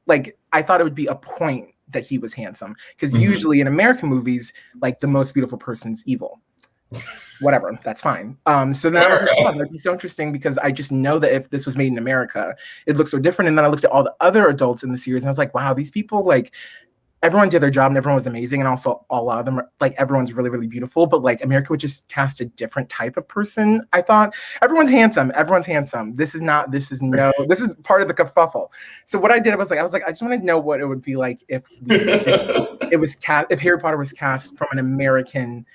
like I thought it would be a point that he was handsome because usually in American movies, like the most beautiful person's evil. Whatever, that's fine. So then I was like, oh, that'd be so interesting because I just know that if this was made in America, it looks so different. And then I looked at all the other adults in the series, and I was like, wow, these people like. Everyone did their job and everyone was amazing. And also a lot of them, like everyone's really, really beautiful. But like America would just cast a different type of person. I thought everyone's handsome. This is part of the kerfuffle. So what I did was I just want to know what it would be like if Harry Potter was cast from an American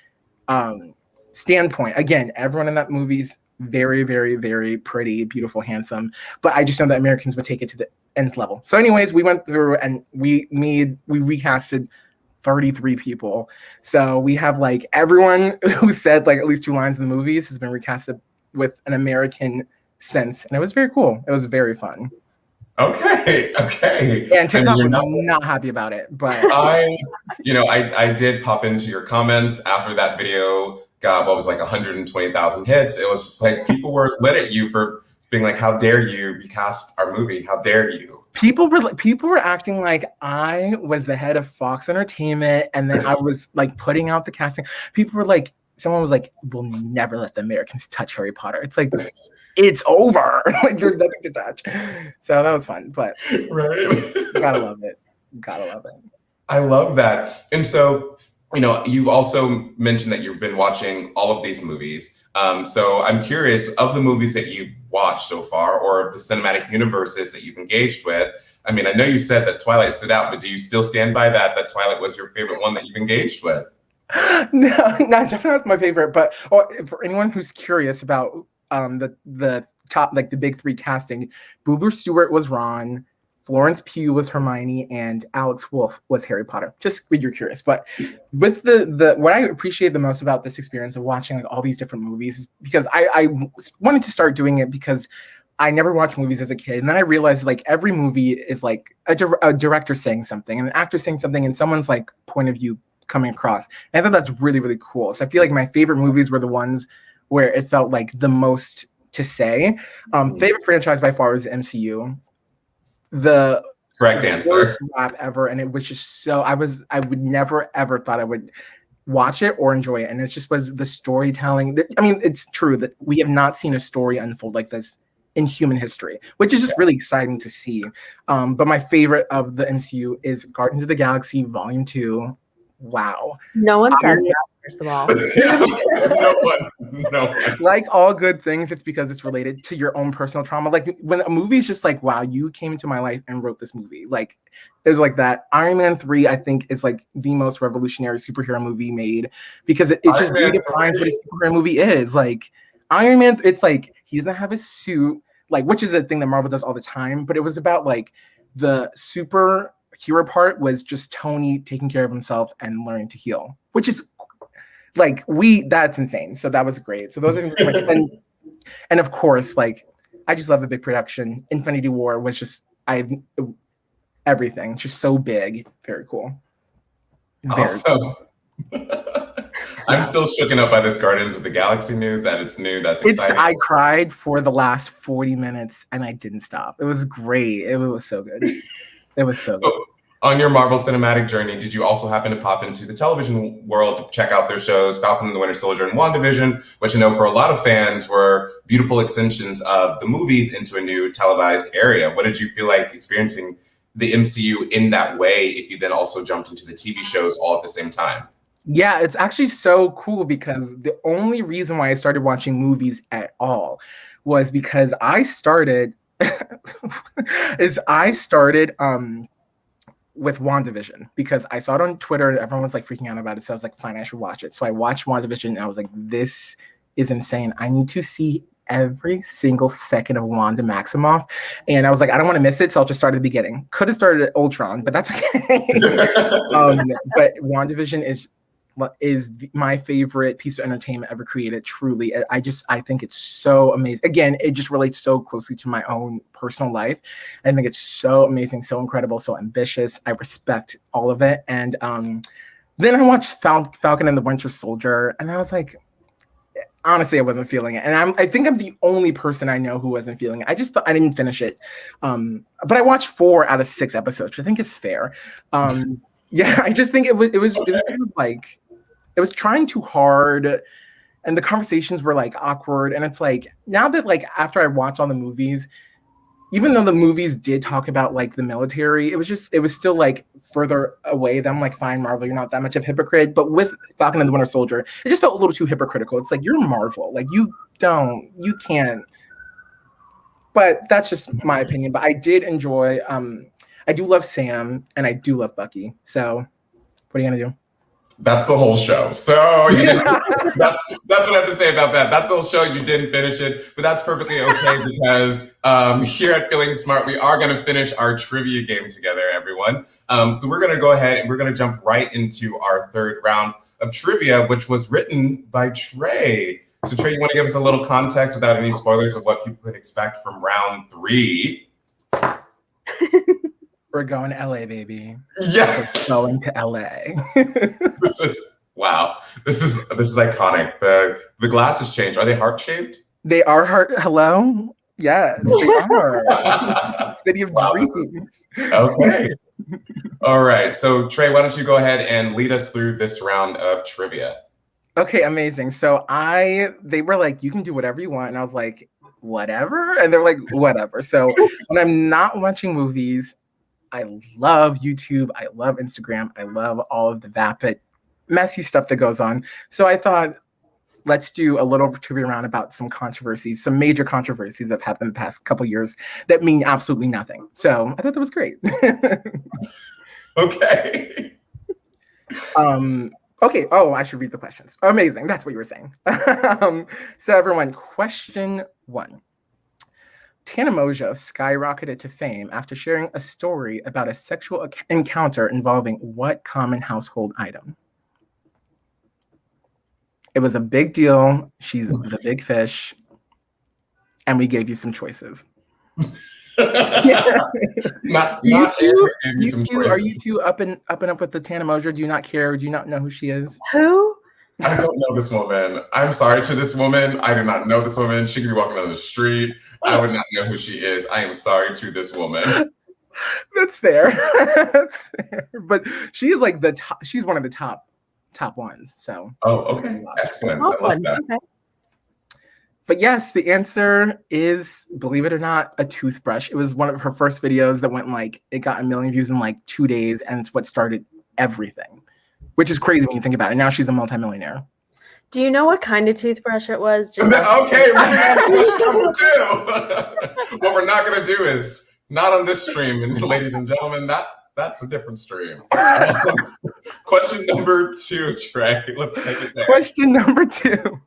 standpoint. Again, everyone in that movie's very, very, very pretty, beautiful, handsome. But I just know that Americans would take it to the nth level. So anyways, we went through and we recasted 33 people. So we have like everyone who said like at least 2 lines in the movies has been recasted with an American sense. And it was very cool. It was very fun. Okay. And TikTok was not happy about it, but I did pop into your comments after that video got what was like 120,000 hits. It was just like people were lit at you for being like, "How dare you recast our movie? How dare you?" People were acting like I was the head of Fox Entertainment, and then I was like putting out the casting. People were like, someone was like, "We'll never let the Americans touch Harry Potter." It's like, it's over. Like there's nothing to touch. So that was fun, but right, gotta love it. I love that. And so, you also mentioned that you've been watching all of these movies. So I'm curious, of the movies that you've watched so far, or the cinematic universes that you've engaged with. I mean, I know you said that Twilight stood out, but do you still stand by that Twilight was your favorite one that you've engaged with? No, definitely not my favorite. But for anyone who's curious about the top, like the big 3 casting, Boober Stewart was Ron, Florence Pugh was Hermione, and Alex Wolff was Harry Potter. Just when you're curious. But with the what I appreciate the most about this experience of watching like all these different movies is because I wanted to start doing it because I never watched movies as a kid. And then I realized like every movie is like a director saying something and an actor saying something and someone's like point of view coming across. And I thought that's really, really cool. So I feel like my favorite movies were the ones where it felt like the most to say. Favorite franchise by far is the MCU. The Correct answer. worst rap ever, and it was just so I would never ever thought I would watch it or enjoy it, and it just was the storytelling. I mean, it's true that we have not seen a story unfold like this in human history, which is just really exciting to see. But my favorite of the MCU is Guardians of the Galaxy Volume 2. Wow. No one says that, first of all. No one. Like all good things, it's because it's related to your own personal trauma. Like when a movie is just like, wow, you came into my life and wrote this movie. Like it was like that. Iron Man 3, I think, is like the most revolutionary superhero movie made because it just redefines what a superhero movie is. Like Iron Man, it's like he doesn't have a suit, like, which is a thing that Marvel does all the time, but it was about like the superhero part was just Tony taking care of himself and learning to heal, which is like that's insane. So that was great. So those are and of course, like I just love a big production. Infinity War was just everything, just so big, very cool. Awesome. I'm still shooken up by this Guardians of the Galaxy news, and it's new. That's exciting. I cried for the last 40 minutes and I didn't stop. It was great. It was so good. It was so good. On your Marvel cinematic journey, did you also happen to pop into the television world to check out their shows, Falcon and the Winter Soldier and WandaVision, which I know for a lot of fans were beautiful extensions of the movies into a new televised area? What did you feel like experiencing the MCU in that way if you then also jumped into the TV shows all at the same time? Yeah, it's actually so cool because the only reason why I started watching movies at all was because I started with WandaVision because I saw it on Twitter. Everyone was like freaking out about it. So I was like, fine, I should watch it. So I watched WandaVision and I was like, this is insane. I need to see every single second of Wanda Maximoff. And I was like, I don't want to miss it. So I'll just start at the beginning. Could have started at Ultron, but that's okay. But WandaVision is my favorite piece of entertainment ever created. Truly, I think it's so amazing. Again, it just relates so closely to my own personal life. I think it's so amazing, so incredible, so ambitious. I respect all of it. And then I watched Falcon and the Winter Soldier, and I was like, honestly, I wasn't feeling it. And I think I'm the only person I know who wasn't feeling it. I just thought I didn't finish it. But I watched 4 out of 6 episodes, which I think is fair. Yeah, I just think it was kind of like, it was trying too hard and the conversations were like awkward. And it's like, now that like after I watched all the movies, even though the movies did talk about like the military, it was still like further away. Then I'm like, fine, Marvel, you're not that much of a hypocrite. But with Falcon and the Winter Soldier, it just felt a little too hypocritical. It's like, you're Marvel, like you can't. But that's just my opinion. But I did enjoy, I do love Sam and I do love Bucky. So what are you gonna do? That's the whole show. So you didn't, that's what I have to say about that. That's the whole show. You didn't finish it, but that's perfectly okay because here at Feeling Smart, we are going to finish our trivia game together, everyone. So we're going to go ahead and we're going to jump right into our third round of trivia, which was written by Trey. So Trey, you want to give us a little context without any spoilers of what people could expect from round 3? We're going to LA, baby. Yeah. We're going to LA. Wow. This is iconic. The glasses change. Are they heart-shaped? They are heart. Hello? Yes, they are. City of dreams. Okay. All right. So Trey, why don't you go ahead and lead us through this round of trivia? Okay, amazing. So they were like, you can do whatever you want. And I was like, whatever? And they're like, whatever. So when I'm not watching movies, I love YouTube. I love Instagram. I love all of the vapid, messy stuff that goes on. So I thought, let's do a little trivia round about some controversies, some major controversies that have happened in the past couple of years that mean absolutely nothing. So I thought that was great. Okay. Okay. Oh, I should read the questions. Amazing. That's what you were saying. So everyone, question 1. Tana Mongeau skyrocketed to fame after sharing a story about a sexual encounter involving what common household item? It was a big deal. She's the big fish. And we gave you some choices. Not you two, you some choices. are you two up and up with the Tana Mongeau? Do you not care? Do you not know who she is? Who? I don't know this woman. I'm sorry to this woman. I do not know this woman. She could be walking down the street. I would not know who she is. I am sorry to this woman. That's fair. That's fair. But she's like the top. She's one of the top ones. So. Oh, okay. Excellent. I love that. Okay. But yes, the answer is, believe it or not, a toothbrush. It was one of her first videos that went like, it got 1 million views in like 2 days, and it's what started everything, which is crazy when you think about it. Now she's a multimillionaire. Do you know what kind of toothbrush it was? Okay, moving on to question number 2. What we're not going to do is, not on this stream, and ladies and gentlemen, that's a different stream. Question number 2, Trey. Let's take it there. Question number 2.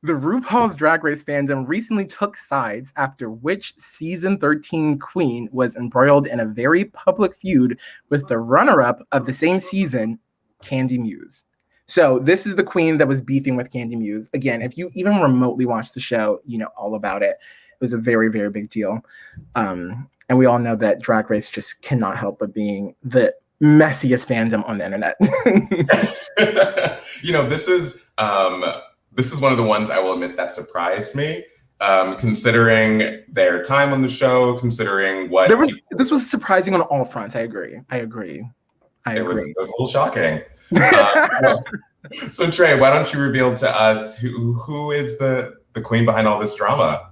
The RuPaul's Drag Race fandom recently took sides after which season 13 queen was embroiled in a very public feud with the runner-up of the same season, Candy Muse. So this is the queen that was beefing with Candy Muse. Again, if you even remotely watch the show, you know all about it. It was a very, very big deal. And we all know that Drag Race just cannot help but being the messiest fandom on the internet. This is one of the ones I will admit that surprised me, considering their time on the show, considering what this was surprising on all fronts. I agree. It was a little shocking. So Trey, why don't you reveal to us who is the queen behind all this drama?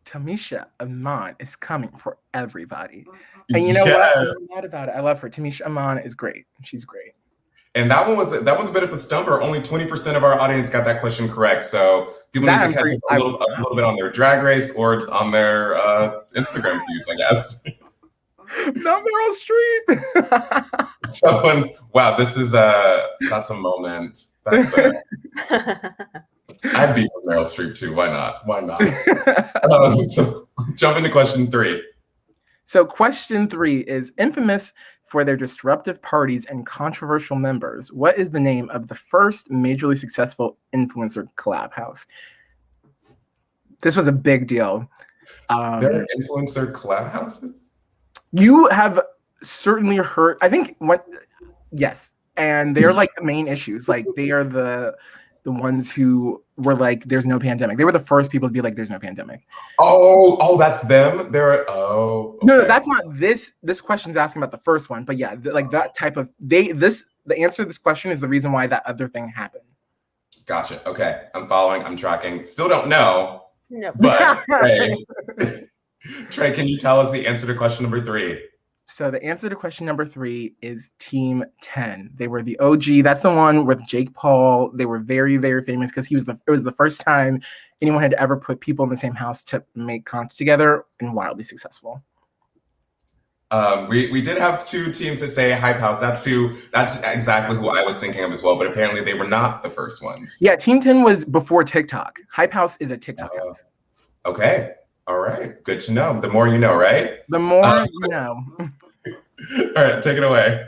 Tamisha Iman is coming for everybody. And you know what? I'm mad about it. I love her. Tamisha Iman is great. She's great. And that one's a bit of a stumper. Only 20% of our audience got that question correct. So people need to catch up a little bit on their Drag Race or on their Instagram feeds, I guess. Not Meryl Streep. Wow, this is that's a moment. I'd be for Meryl Streep too. Why not? So jump into question 3. So question 3 is infamous for their disruptive parties and controversial members. What is the name of the first majorly successful influencer collab house? This was a big deal. There are influencer collab houses? You have certainly heard, I think, yes. And they're like the main issues. Like they are the ones who were like, there's no pandemic. They were the first people to be like, there's no pandemic. Oh, that's them? Okay. No, that's not this. This question's asking about the first one. But yeah, like that type of, the answer to this question is the reason why that other thing happened. Gotcha. Okay. I'm following. I'm tracking. Still don't know. No. But Trey, can you tell us the answer to question number 3? So the answer to question number 3 is Team 10. They were the OG. That's the one with Jake Paul. They were very, very famous because it was the first time anyone had ever put people in the same house to make content together, and wildly successful. We did have 2 teams that say Hype House. That's exactly who I was thinking of as well, but apparently they were not the first ones. Yeah, Team 10 was before TikTok. Hype House is a TikTok house. Okay. All right. Good to know. The more you know, right? The more you know. All right, take it away.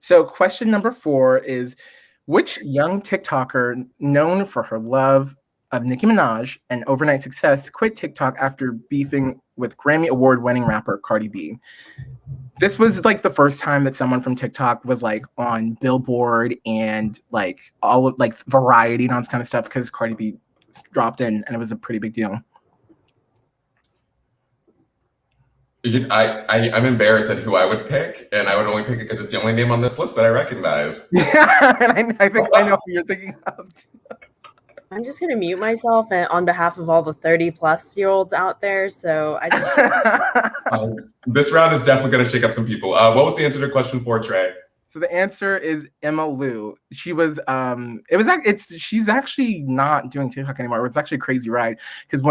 So question number 4 is, which young TikToker known for her love of Nicki Minaj and overnight success quit TikTok after beefing with Grammy Award-winning rapper Cardi B? This was like the first time that someone from TikTok was like on Billboard and like all of like Variety and all this kind of stuff because Cardi B dropped in, and it was a pretty big deal. I'm embarrassed at who I would pick, and I would only pick it because it's the only name on this list that I recognize. Yeah, and I think I know who you're thinking of. I'm just gonna mute myself and on behalf of all the 30-plus-year-olds out there. So I just this round is definitely gonna shake up some people. What was the answer to question 4, Trey? So the answer is Emma Lou. She was she's actually not doing TikTok anymore. It was actually a crazy ride because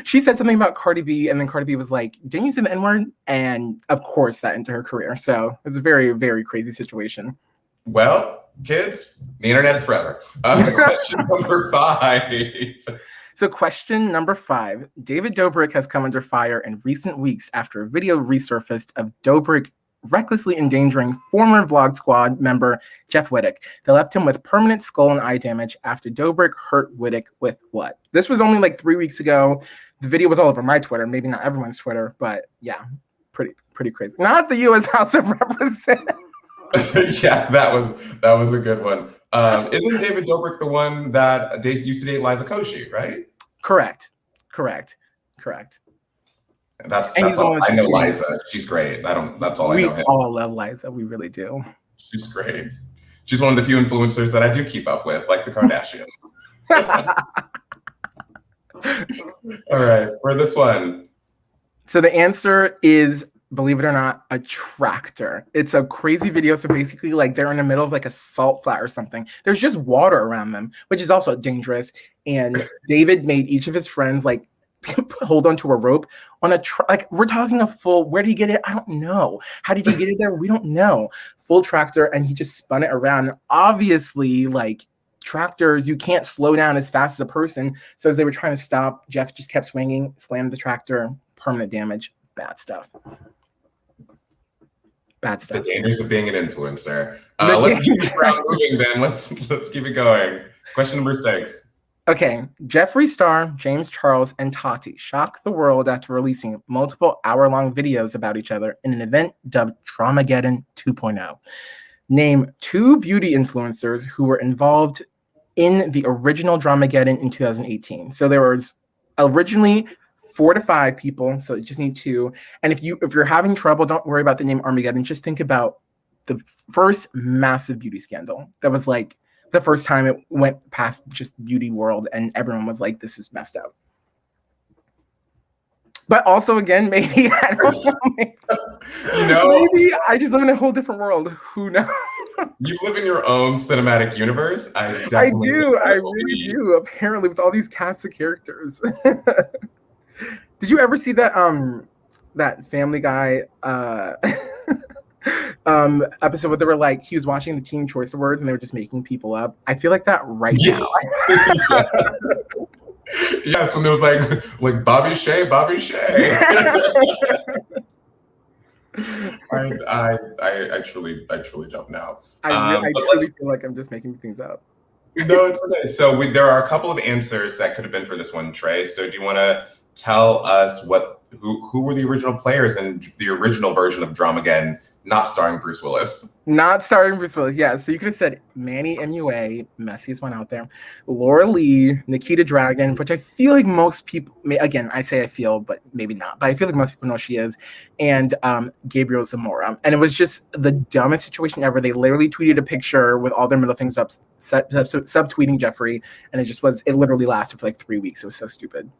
she said something about Cardi B, and then Cardi B was like, didn't you say the N-word? And of course that into her career. So it was a very, very crazy situation. Well, kids, the internet is forever. Question number 5. So question number 5. David Dobrik has come under fire in recent weeks after a video resurfaced of Dobrik recklessly endangering former Vlog Squad member Jeff Wittick. They left him with permanent skull and eye damage after Dobrik hurt Wittick with what? This was only like 3 weeks ago. The video was all over my Twitter, maybe not everyone's Twitter, but yeah, pretty crazy. Not the U.S. House of Representatives. Yeah, that was a good one. Isn't David Dobrik the one that they used to date Liza Koshy, right? Correct. That's And he's the all one I that's know. screaming. Liza, she's great. That's all I We know him. all love Liza. We really do. She's great. She's one of the few influencers that I do keep up with, like the Kardashians. All right, for this one. So the answer is, believe it or not, a tractor. It's a crazy video. So basically, like, they're in the middle of like a salt flat or something. There's just water around them, which is also dangerous. And David made each of his friends like hold onto a rope on a like, we're talking a full, where did he get it? I don't know. How did he get it there? We don't know. Full tractor, and he just spun it around. And obviously, like, tractors, you can't slow down as fast as a person. So as they were trying to stop, Jeff just kept swinging, slammed the tractor, permanent damage. Bad stuff. The dangers of being an influencer. Let's keep this round moving then. Let's keep it going. Question number 6. Okay, Jeffree Star, James Charles, and Tati shocked the world after releasing multiple hour-long videos about each other in an event dubbed Dramageddon 2.0. Name 2 beauty influencers who were involved in the original Dramageddon in 2018. So there was originally 4 to 5 people, so you just need 2. And if you're having trouble, don't worry about the name Armageddon. Just think about the first massive beauty scandal. That was like the first time it went past just beauty world, and everyone was like, "This is messed up." But also, again, maybe I don't know. Maybe I just live in a whole different world. Who knows? You live in your own cinematic universe. I do. I really do. Apparently, with all these cast of characters. Did you ever see that Family Guy episode where they were like, he was watching the Teen Choice Awards and they were just making people up? I feel like that right now. Yes, when there was like Bobby Shea. I truly don't know. I truly feel like I'm just making things up. No, it's okay. So there are a couple of answers that could have been for this one, Trey. So do you want to tell us who were the original players in the original version of Dramageddon, not starring Bruce Willis? Not starring Bruce Willis, yeah. So you could have said Manny MUA, messiest one out there, Laura Lee, Nikita Dragon, which I feel like most people, again, I say I feel, but maybe not, but I feel like most people know she is, and Gabriel Zamora. And it was just the dumbest situation ever. They literally tweeted a picture with all their middle fingers up, subtweeting Jeffree, and it literally lasted for like 3 weeks. It was so stupid.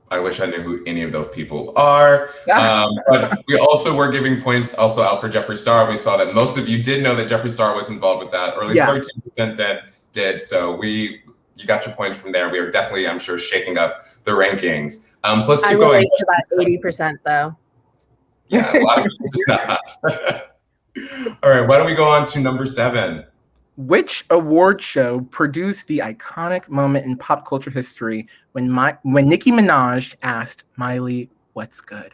I wish I knew who any of those people are. But we also were giving points also out for Jeffree Star. We saw that most of you did know that Jeffree Star was involved with that, or at least 13% did. So you got your points from there. We are definitely, I'm sure, shaking up the rankings. So let's keep going. To that 80% though. Yeah, a lot of people did not. All right, why don't we go on to number 7? Which award show produced the iconic moment in pop culture history when Nicki Minaj asked Miley, "What's good?"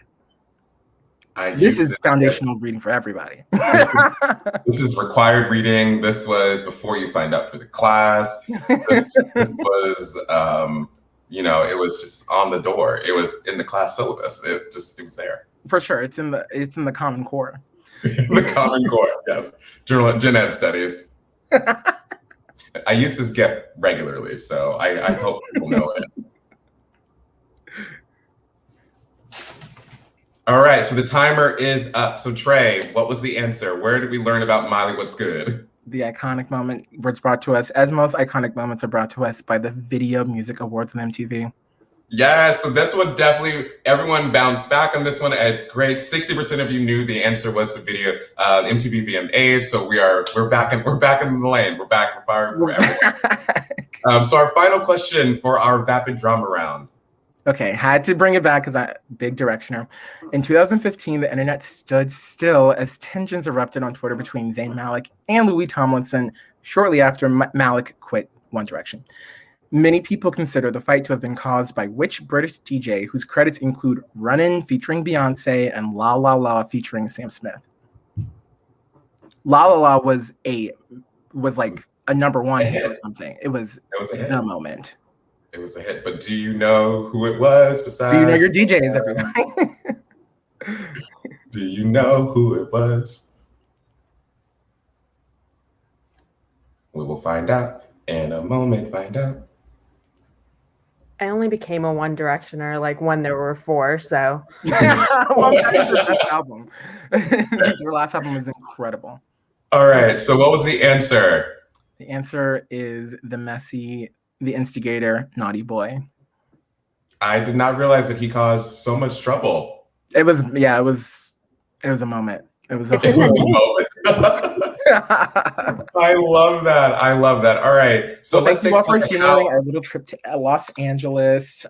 This is foundational reading for everybody. This is required reading. This was before you signed up for the class. This was, it was just on the door. It was in the class syllabus. It was there. For sure, it's in the Common Core. The Common Core, yes. Gen Ed studies. I use this GIF regularly, so I hope people know it. All right, so the timer is up. So Trey, what was the answer? Where did we learn about Miley What's Good? The iconic moment was brought to us, as most iconic moments are brought to us, by the Video Music Awards on MTV. Yeah, so this one definitely, everyone bounced back on this one. It's great. 60% of you knew the answer was the video MTV VMAs. So we're back in the lane. We're firing for everyone. So our final question for our Vapid Drama round. Okay, had to bring it back because big directioner. In 2015, the internet stood still as tensions erupted on Twitter between Zayn Malik and Louis Tomlinson shortly after Malik quit One Direction. Many people consider the fight to have been caused by which British DJ whose credits include Runnin' featuring Beyonce and La La La featuring Sam Smith. La La La was like a number 1 hit or something. It was the moment. It was a hit, but do you know who it was besides? Do you know your DJs, everybody? Do you know who it was? We will find out in a moment. Find out. I only became a One Directioner like when there were 4, so. Well, that is the best album. Your last album was incredible. All right. So what was the answer? The answer is the messy, the instigator, naughty boy. I did not realize that he caused so much trouble. It was a moment. It was a moment. I love that. All right. So well, thank you all for humoring our little trip to Los Angeles.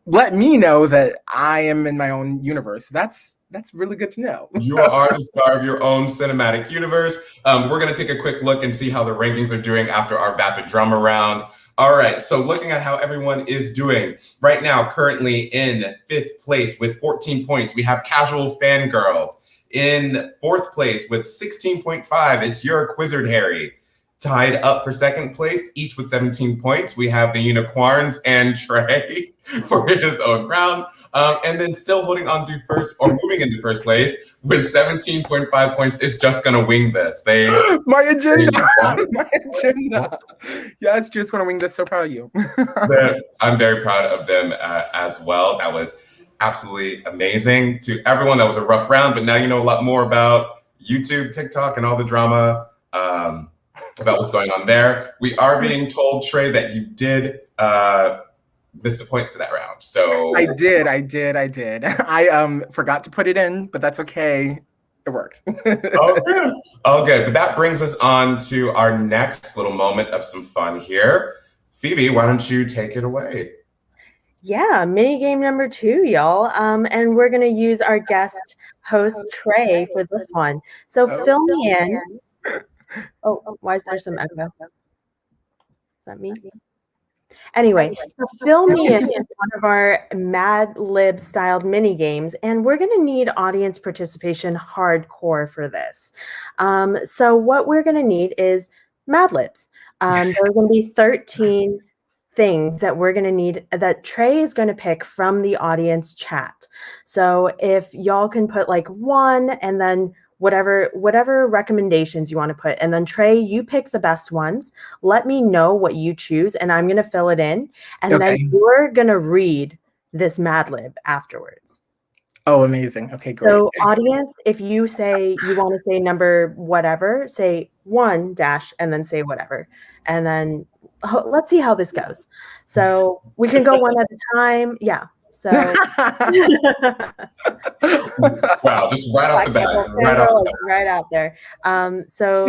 Let me know that I am in my own universe. That's really good to know. You are the star of your own cinematic universe. We're going to take a quick look and see how the rankings are doing after our vapid drama round. All right, so looking at how everyone is doing right now, currently in 5th place with 14 points, we have Casual Fangirls. In 4th place with 16.5, it's Your Quizzard Harry. Tied up for 2nd place, each with 17 points, we have the Unicorns and Trey for his own round. And then still holding on to first, or moving into 1st place with 17.5 points, is Just Gonna Wing This. My agenda. Yeah, it's Just Gonna Wing This. So proud of you. I'm very proud of them as well. That was absolutely amazing. To everyone, that was a rough round, but now you know a lot more about YouTube, TikTok, and all the drama about what's going on there. We are being told, Trey, that you did miss a point for that round. So I did. I forgot to put it in, but that's okay. It worked. Okay. But that brings us on to our next little moment of some fun here. Phoebe, why don't you take it away? Yeah, mini game number 2, y'all. And we're gonna use our guest host Trey for this one. So fill me in. Oh, why is there some echo? Is that me? Anyway, so fill me in one of our Mad Lib styled mini games, and we're going to need audience participation hardcore for this. So what we're going to need is Mad Libs. There are going to be 13 things that we're going to need that Trey is going to pick from the audience chat. So if y'all can put like 1 and then whatever recommendations you want to put. And then Trey, you pick the best ones. Let me know what you choose and I'm going to fill it in. And then you're going to read this Mad Lib afterwards. Oh, amazing. Okay, great. So audience, if you say you want to say number whatever, say 1 dash and then say whatever. And then let's see how this goes. So we can go one at a time. Yeah. So wow, just right off the bat, right out there. So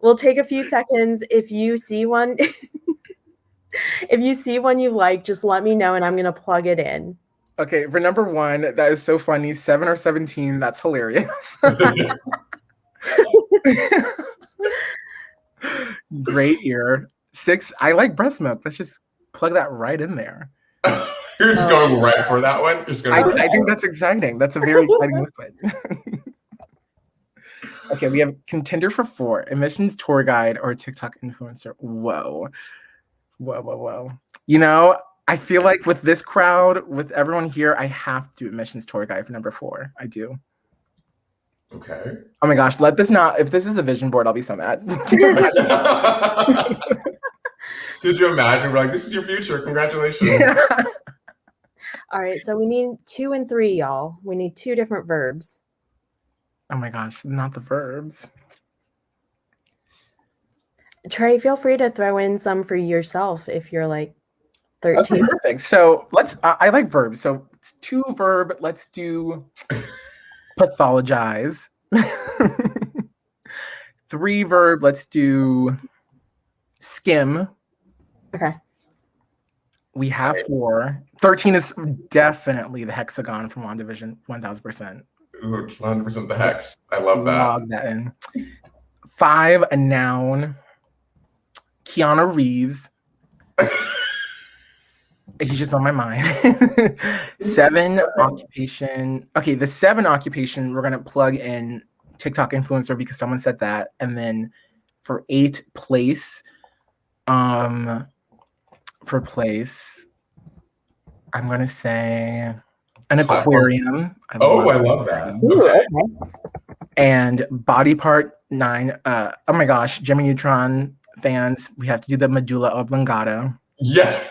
we'll take a few seconds. If you see one, you like, just let me know and I'm gonna plug it in. Okay, for number 1, that is so funny. 7 or 17, that's hilarious. Great ear. 6, I like breast milk. Let's just plug that right in there. You're just going right for that one? I think that's exciting. That's a very exciting liquid. Okay, we have contender for 4, emissions tour guide or TikTok influencer. Whoa. You know, I feel like with this crowd, with everyone here, I have to do emissions tour guide for number 4. I do. Okay. Oh my gosh, if this is a vision board, I'll be so mad. Could you imagine? We're like, this is your future. Congratulations. Yeah. All right, so we need 2 and 3, y'all. We need 2 different verbs. Oh my gosh, not the verbs. Trey, feel free to throw in some for yourself if you're like 13. Okay, perfect. So I like verbs. So 2 verb, let's do pathologize. 3 verb, let's do skim. Okay. We have 4. 13 is definitely the hexagon from WandaVision, 1000%. Ooh, 100% the hex. I love that. Log that in. 5, a noun. Keanu Reeves. He's just on my mind. 7, occupation. Okay, the 7 occupation, we're going to plug in TikTok influencer because someone said that. And then for 8, place. For place, I'm going to say an aquarium. I love that. Ooh, okay. And body part, 9. Oh my gosh, Jimmy Neutron fans, we have to do the medulla oblongata. Yeah.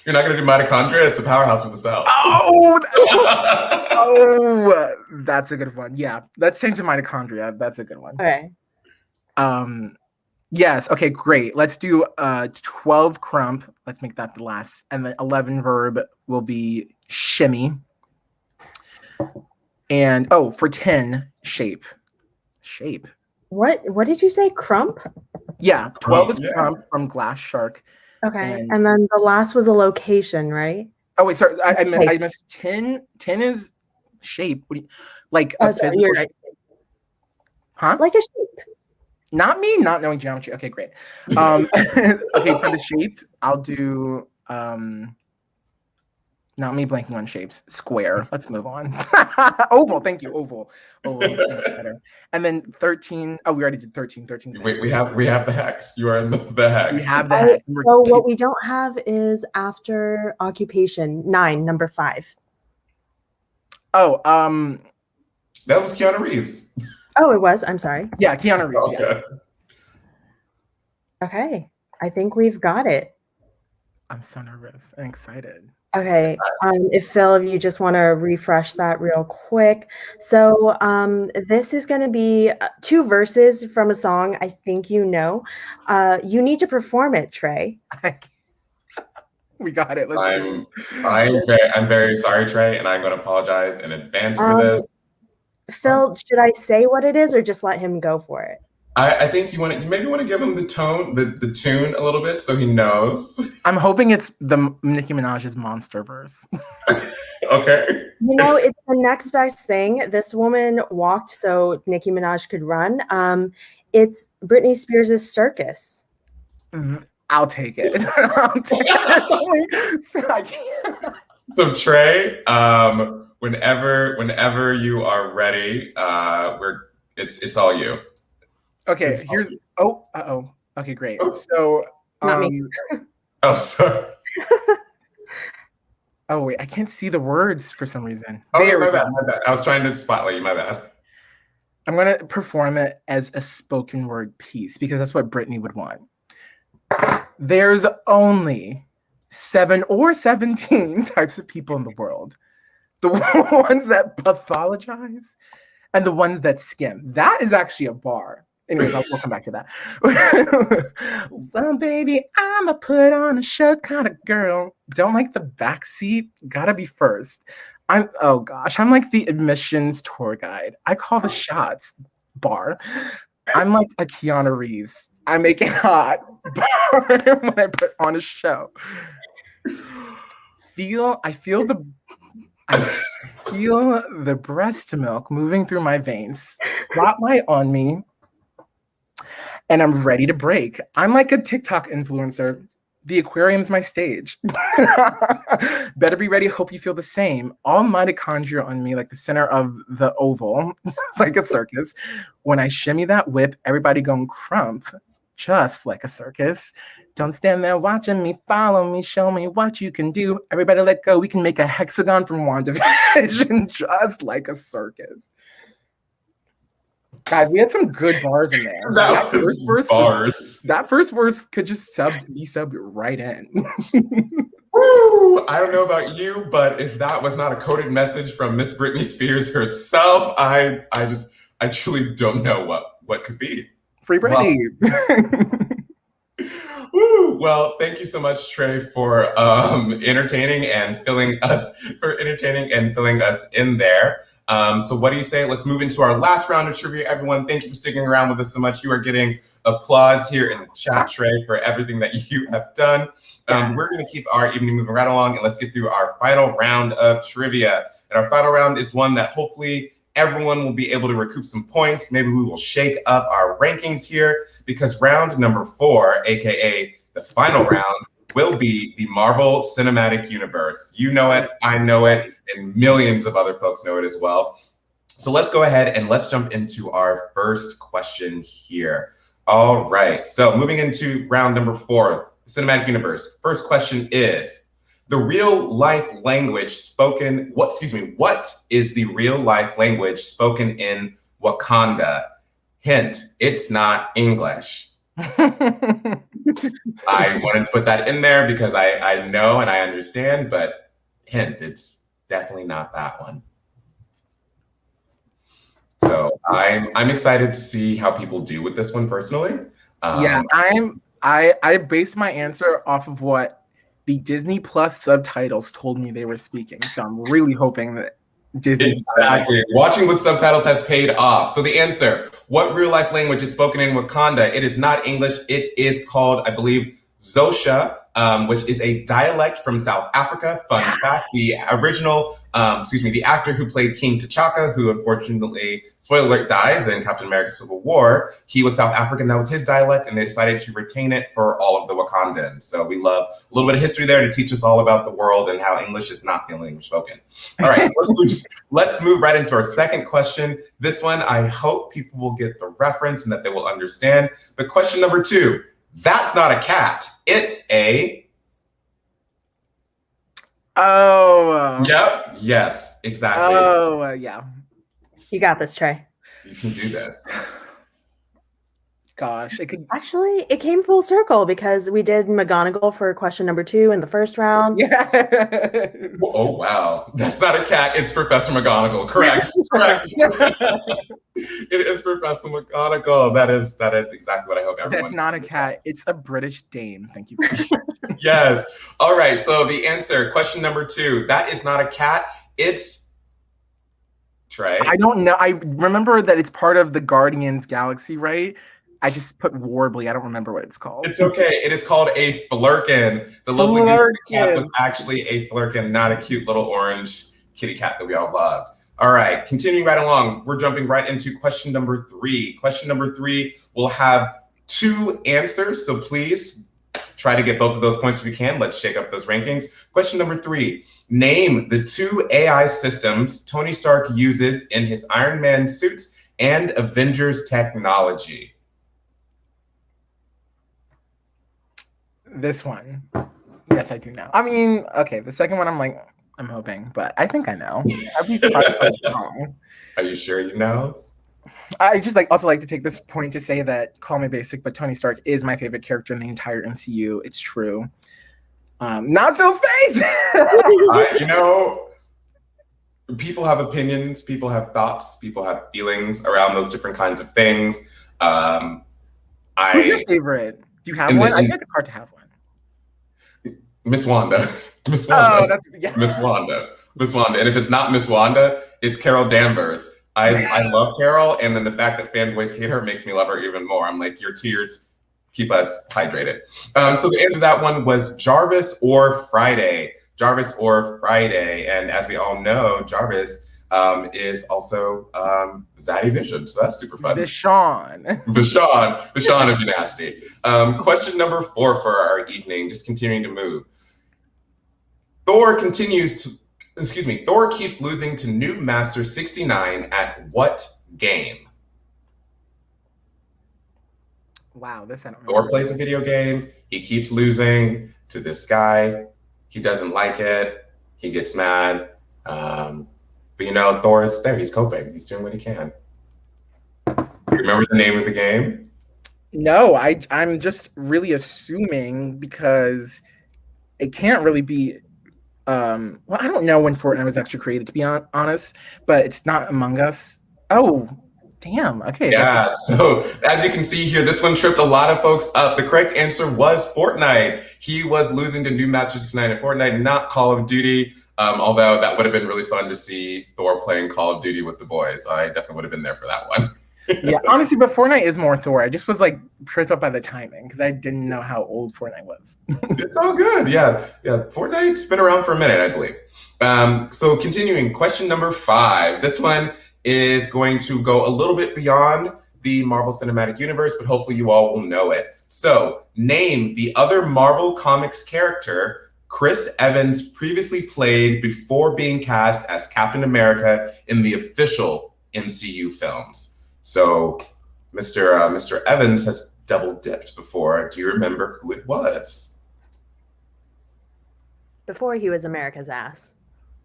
You're not going to do mitochondria? It's a powerhouse of the cell. Oh, that's a good one. Yeah, let's change to mitochondria. That's a good one. Okay. Yes. Okay, great. Let's do 12 crump. Let's make that the last. And then 11 verb will be shimmy. And for 10, shape. Shape. What did you say? Crump? Yeah, 12 is crump from Glass Shark. Okay. And then the last was a location, right? Oh wait, sorry. I missed 10. 10 is shape. What do you, like a physical shape? Huh? Like a shape. Not me not knowing geometry. Okay, great. Okay, for the shape, I'll do not me blanking on shapes. Square. Let's move on. Oval. Thank you. Oval. Better. And then 13. Oh, we already did 13. 13. Wait, we have the hex. You are in the hex. We have the hex. So what we don't have is after occupation 9, number 5. Oh, that was Keanu Reeves. Oh, it was. I'm sorry. Yeah, Keanu Reeves. Okay. Yeah. Okay. I think we've got it. I'm so nervous and excited. Okay. If Phil, if you just want to refresh that real quick. So this is going to be 2 verses from a song I think you know. You need to perform it, Trey. We got it. I'm very sorry, Trey, and I'm going to apologize in advance for this. Phil, should I say what it is or just let him go for it? I think you maybe want to give him the tone, the tune a little bit so he knows. I'm hoping it's the Nicki Minaj's Monster verse. Okay. You know, it's the next best thing. This woman walked so Nicki Minaj could run. It's Britney Spears' Circus. I'll take it. So Trey, whenever you are ready, it's all you. Okay, here's okay, great. So Not me. Oh, sorry. Oh wait, I can't see the words for some reason. Oh, yeah, my bad. I was trying to spotlight you, my bad. I'm gonna perform it as a spoken word piece because that's what Britney would want. There's only 7 or 17 types of people in the world. The ones that pathologize and the ones that skim. That is actually a bar. Anyways, we'll come back to that. Well, baby, I'ma put on a show kind of girl. Don't like the backseat, gotta be first. I'm like the admissions tour guide. I call the shots, bar. I'm like a Keanu Reeves. I make it hot bar when I put on a show. I feel the breast milk moving through my veins. Spotlight on me. And I'm ready to break. I'm like a TikTok influencer. The aquarium's my stage. Better be ready. Hope you feel the same. All mitochondria on me, like the center of the oval. It's like a circus. When I shimmy that whip, everybody going crump, just like a circus. Don't stand there watching me. Follow me. Show me what you can do. Everybody let go. We can make a hexagon from WandaVision, just like a circus. Guys, we had some good bars in there. That first verse could just be subbed right in. Woo! I don't know about you, but if that was not a coded message from Miss Britney Spears herself, I truly don't know what could be. Free Britney. Woo! Well, thank you so much, Trey, for entertaining and filling us in there. So what do you say? Let's move into our last round of trivia. Everyone, thank you for sticking around with us so much. You are getting applause here in the chat, Trey, for everything that you have done. We're going to keep our evening moving right along, and let's get through our final round of trivia. And our final round is one that hopefully everyone will be able to recoup some points. Maybe we will shake up our rankings here because round number 4, aka the final round, will be the Marvel Cinematic Universe. You know it, I know it, and millions of other folks know it as well. So let's go ahead and let's jump into our first question here. All right, so moving into round number 4, the Cinematic Universe. First question is, what is the real life language spoken in Wakanda? Hint, it's not English. I wanted to put that in there because I know and I understand, but hint, it's definitely not that one. So I'm excited to see how people do with this one personally. Yeah, I based my answer off of what the Disney Plus subtitles told me they were speaking. So I'm really hoping that Disney. Exactly. Watching with subtitles has paid off. So the answer, what real life language is spoken in Wakanda? It is not English. It is called, I believe, Xhosa, which is a dialect from South Africa. Fun fact, the the actor who played King T'Chaka, who unfortunately, spoiler alert, dies in Captain America Civil War, he was South African. That was his dialect, and they decided to retain it for all of the Wakandans. So we love a little bit of history there to teach us all about the world and how English is not the only language spoken. All right, so let's move right into our second question. This one, I hope people will get the reference and that they will understand. The question number 2. That's not a cat. It's a... Oh. Yep. Yes, exactly. Oh, yeah. You got this, Trey. You can do this. Gosh, it could Actually, it came full circle because we did McGonagall for question number 2 in the first round. Yeah. Oh, wow. That's not a cat. It's Professor McGonagall. Correct. Correct. It is Professor McGonagall. That is exactly what I hope everyone... That's not a cat. It's a British Dane. Thank you. Yes. All right. So the answer, question number 2, that is not a cat. It's... Trey? I don't know. I remember that it's part of the Guardians Galaxy, right? I just put Warbly. I don't remember what it's called. It's okay. It is called a flurkin. The lovely goose cat was actually a flurkin, not a cute little orange kitty cat that we all loved. All right, continuing right along, we're jumping right into question number 3. Question number 3 will have 2 answers, so please try to get both of those points if you can. Let's shake up those rankings. Question number 3, name the 2 AI systems Tony Stark uses in his Iron Man suits and Avengers technology. This one. Yes, I do know. I mean, okay, the second one I'm hoping, but I think I know. I'd be surprised if I was wrong. Are you sure you know? I just also like to take this point to say that, call me basic, but Tony Stark is my favorite character in the entire MCU. It's true. Not Phil's face! People have opinions, people have thoughts, people have feelings around those different kinds of things. Who's your favorite? Do you have one? I think it's hard to have one. Miss Wanda. Miss Wanda. Oh, that's yeah. Miss Wanda. Miss Wanda. And if it's not Miss Wanda, it's Carol Danvers. I love Carol, and then the fact that fanboys hate her makes me love her even more. I'm like, your tears keep us hydrated. So the answer to that one was Jarvis or Friday. Jarvis or Friday. And as we all know, Jarvis is also Zaddy Vision. So that's super fun. Vishon Vishon of Nasty. Question number 4 for our evening, just continuing to move. Thor keeps losing to New Master 69 at what game? Wow, this I don't Thor plays a video game. He keeps losing to this guy. He doesn't like it. He gets mad. But Thor is there. He's coping. He's doing what he can. You remember the name of the game? No, I'm just really assuming because it can't really be. Well, I don't know when Fortnite was actually created, to be honest, but it's not Among Us. Oh, damn. Okay. Yeah. So as you can see here, this one tripped a lot of folks up. The correct answer was Fortnite. He was losing to New Master 69 in Fortnite, not Call of Duty. Although that would have been really fun to see Thor playing Call of Duty with the boys. I definitely would have been there for that one. Yeah, honestly, but Fortnite is more Thor. I just was tripped up by the timing because I didn't know how old Fortnite was. It's all good. Yeah. Fortnite's been around for a minute, I believe. So continuing, question number 5. This one is going to go a little bit beyond the Marvel Cinematic Universe, but hopefully you all will know it. So name the other Marvel Comics character Chris Evans previously played before being cast as Captain America in the official MCU films. So Mr. Evans has double dipped before. Do you remember who it was? Before he was America's ass.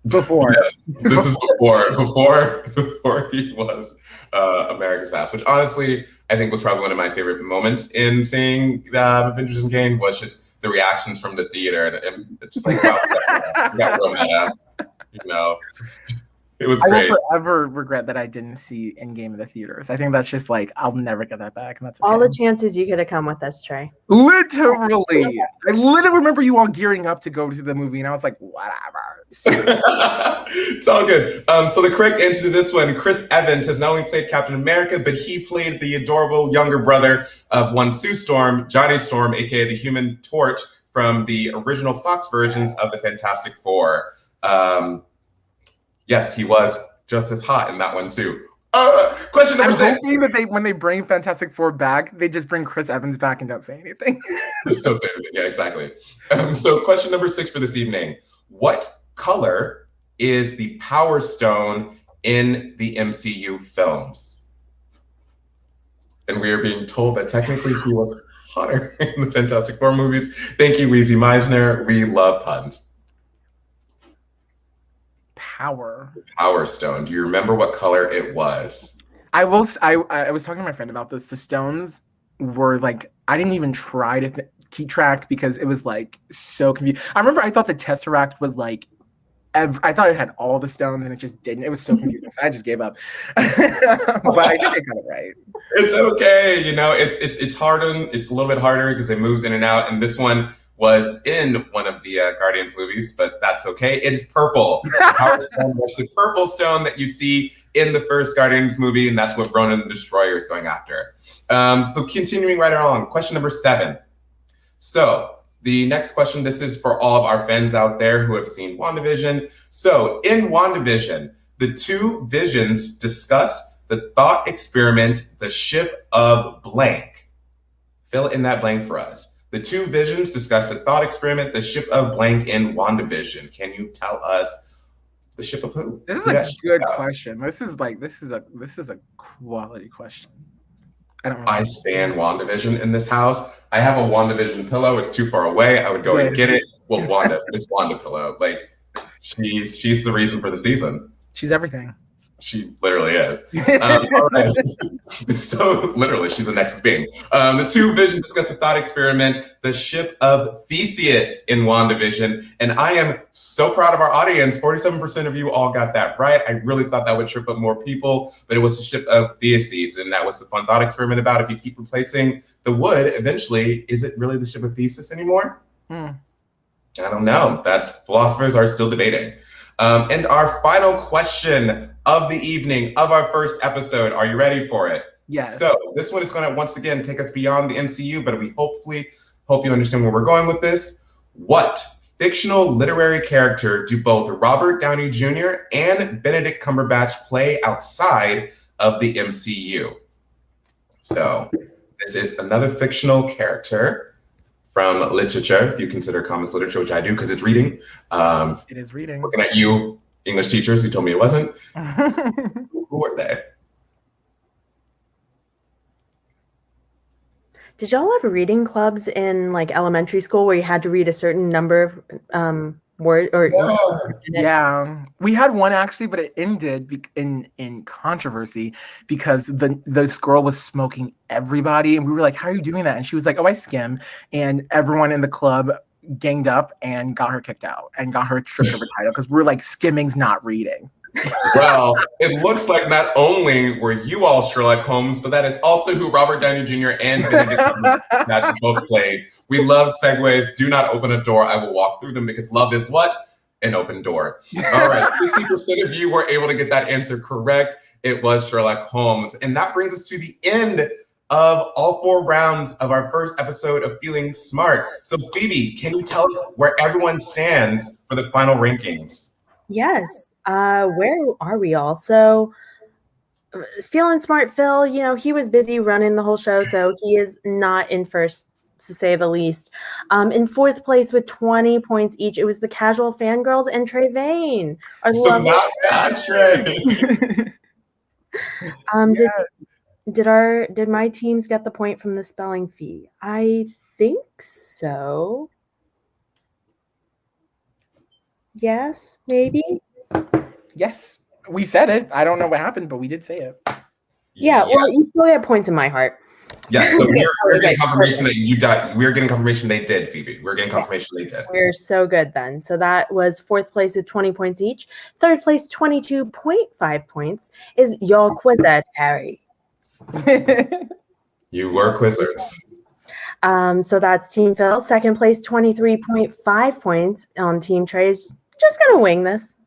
Before. Yes, this is before he was America's Ass, which honestly I think was probably one of my favorite moments in seeing Avengers Endgame was just the reactions from the theater, and it's just like wow, we got real meta, it was great. I will forever regret that I didn't see Endgame in the theaters. I think that's just like I'll never get that back, and that's okay. All the chances you could have come with us, Trey. Literally, I literally remember you all gearing up to go to the movie, and I was like, whatever. It's all good. So the correct answer to this one, Chris Evans has not only played Captain America, but he played the adorable younger brother of one Sue Storm, Johnny Storm, aka the Human Torch, from the original Fox versions of the Fantastic Four. Yes, he was just as hot in that one too. Question number 6. I'm hoping that when they bring Fantastic Four back, they just bring Chris Evans back and don't say anything. Just don't say anything. Yeah, exactly. So question number 6 for this evening. What color is the Power Stone in the MCU films? And we are being told that technically he was hotter in the Fantastic Four movies. Thank you, Weezy Meisner. We love puns. Power Stone. Do you remember what color it was? I was talking to my friend about this. The stones were like, I didn't even try to keep track because it was like so confusing. I remember I thought the Tesseract was like, I thought it had all the stones and it just didn't. It was so confusing. So I just gave up. But I think I got it right. It's okay. It's hard. It's a little bit harder because it moves in and out. And this one was in one of the Guardians movies, but that's okay. It is purple. Power Stone was the purple stone that you see in the first Guardians movie, and that's what Ronan the Destroyer is going after. So continuing right along, question number 7. So the next question, this is for all of our fans out there who have seen WandaVision. So in WandaVision, the two visions discuss the thought experiment, the ship of blank. Fill in that blank for us. The two visions discussed a thought experiment, the ship of blank in WandaVision. Can you tell us the ship of who? This is a good question. This is a quality question. I don't know. I stand WandaVision in this house. I have a WandaVision pillow. It's too far away. I would go and get it. Well, Wanda, it's Wanda pillow. Like she's the reason for the season. She's everything. She literally is. All right. So literally, she's a Nexus being. The two visions discuss a thought experiment, the ship of Theseus in WandaVision. And I am so proud of our audience. 47% of you all got that right. I really thought that would trip up more people, but it was the ship of Theseus. And that was the fun thought experiment about if you keep replacing the wood, eventually, is it really the ship of Theseus anymore? I don't know. Philosophers are still debating. And our final question of the evening of our first episode. Are you ready for it? Yes. So this one is going to once again take us beyond the MCU, but we hope you understand where we're going with this. What fictional literary character do both Robert Downey Jr. and Benedict Cumberbatch play outside of the MCU? So this is another fictional character from literature, if you consider comics literature, which I do because it's reading. It is reading. Looking at you, English teachers who told me it wasn't. Who were they? Did y'all have reading clubs in like elementary school where you had to read a certain number of words or yeah, we had one actually, but it ended in controversy because this girl was smoking everybody, and we were like, "How are you doing that?" And she was like, "Oh, I skim," and everyone in the club ganged up and got her kicked out and got her stripped of her title because we're like, skimming's not reading. Well, it looks like not only were you all Sherlock Holmes, but that is also who Robert Downey Jr. and Benedict Cumberbatch both played. We love segues. Do not open a door. I will walk through them because love is what? An open door. All right, 60% of you were able to get that answer correct. It was Sherlock Holmes. And that brings us to the end of all 4 rounds of our first episode of Feeling Smart. So Phoebe, can you tell us where everyone stands for the final rankings? Yes. Where are we all? So Feeling Smart Phil, he was busy running the whole show, so he is not in first, to say the least. In 4th place with 20 points each, it was the Casual Fangirls and Trey Vayne. So not bad, Trey. Did my teams get the point from the spelling fee? I think so. Yes, maybe. Yes, we said it. I don't know what happened, but we did say it. Yeah, well, you still get points in my heart. Yeah, so we're getting confirmation that you got. We're getting confirmation they did, Phoebe. We're getting confirmation they did. We're so good then. So that was fourth place with 20 points each. Third place, 22.5 points, is Y'all Quizette Harry. You were quizzers. So that's Team Phil. Second place, 23.5 points on Team Trey's. Just gonna wing this.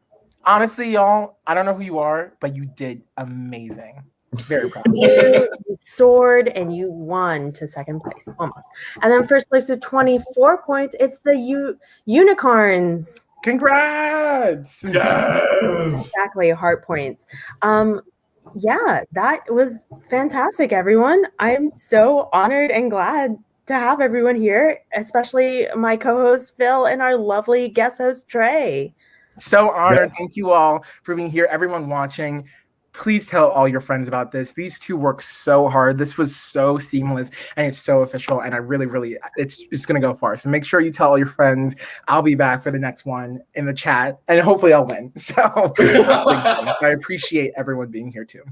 Honestly, y'all, I don't know who you are, but you did amazing. Very proud. You soared and you won to second place, almost. And then first place with 24 points, it's the Unicorns. Congrats! Yes. Exactly, heart points. Yeah, that was fantastic, everyone. I'm so honored and glad to have everyone here, especially my co-host Phil and our lovely guest host Trey. So honored. Thank you all for being here. Everyone watching, please tell all your friends about this. These two work so hard. This was so seamless and it's so official. And I really, it's going to go far. So make sure you tell all your friends. I'll be back for the next one in the chat and hopefully I'll win. So I appreciate everyone being here too.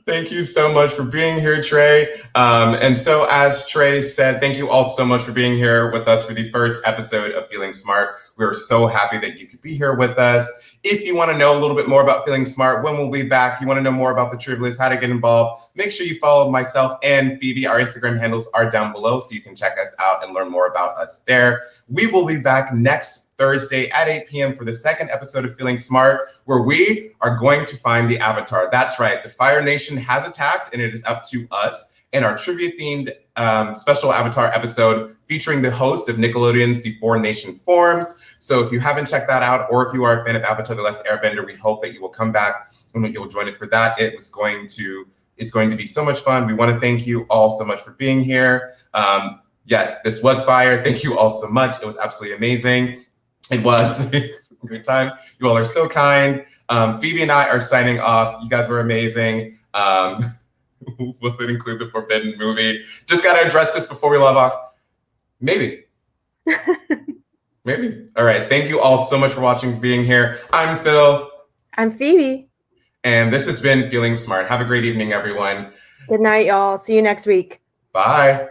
Thank you so much for being here, Trey. And so as Trey said, thank you all so much for being here with us for the first episode of Feeling Smart. We're so happy that you could be here with us. If you want to know a little bit more about Feeling Smart, when we'll be back, you want to know more about the trivia list, how to get involved, make sure you follow myself and Phoebe. Our Instagram handles are down below, so you can check us out and learn more about us there. We will be back next Thursday at 8 p.m. for the second episode of Feeling Smart, where we are going to find the Avatar. That's right. The Fire Nation has attacked, and it is up to us and our trivia-themed special Avatar episode featuring the host of Nickelodeon's The Four Nation Forums. So if you haven't checked that out, or if you are a fan of Avatar: The Last Airbender, we hope that you will come back and that you'll join us for that. It's going to be so much fun. We want to thank you all so much for being here. Yes, this was fire. Thank you all so much. It was absolutely amazing. It was a great time. You all are so kind. Phoebe and I are signing off. You guys were amazing. Will it include the Forbidden movie? Just got to address this before we log off. Maybe. Maybe. All right. Thank you all so much for watching, for being here. I'm Phil. I'm Phoebe. And this has been Feeling Smart. Have a great evening, everyone. Good night, y'all. See you next week. Bye.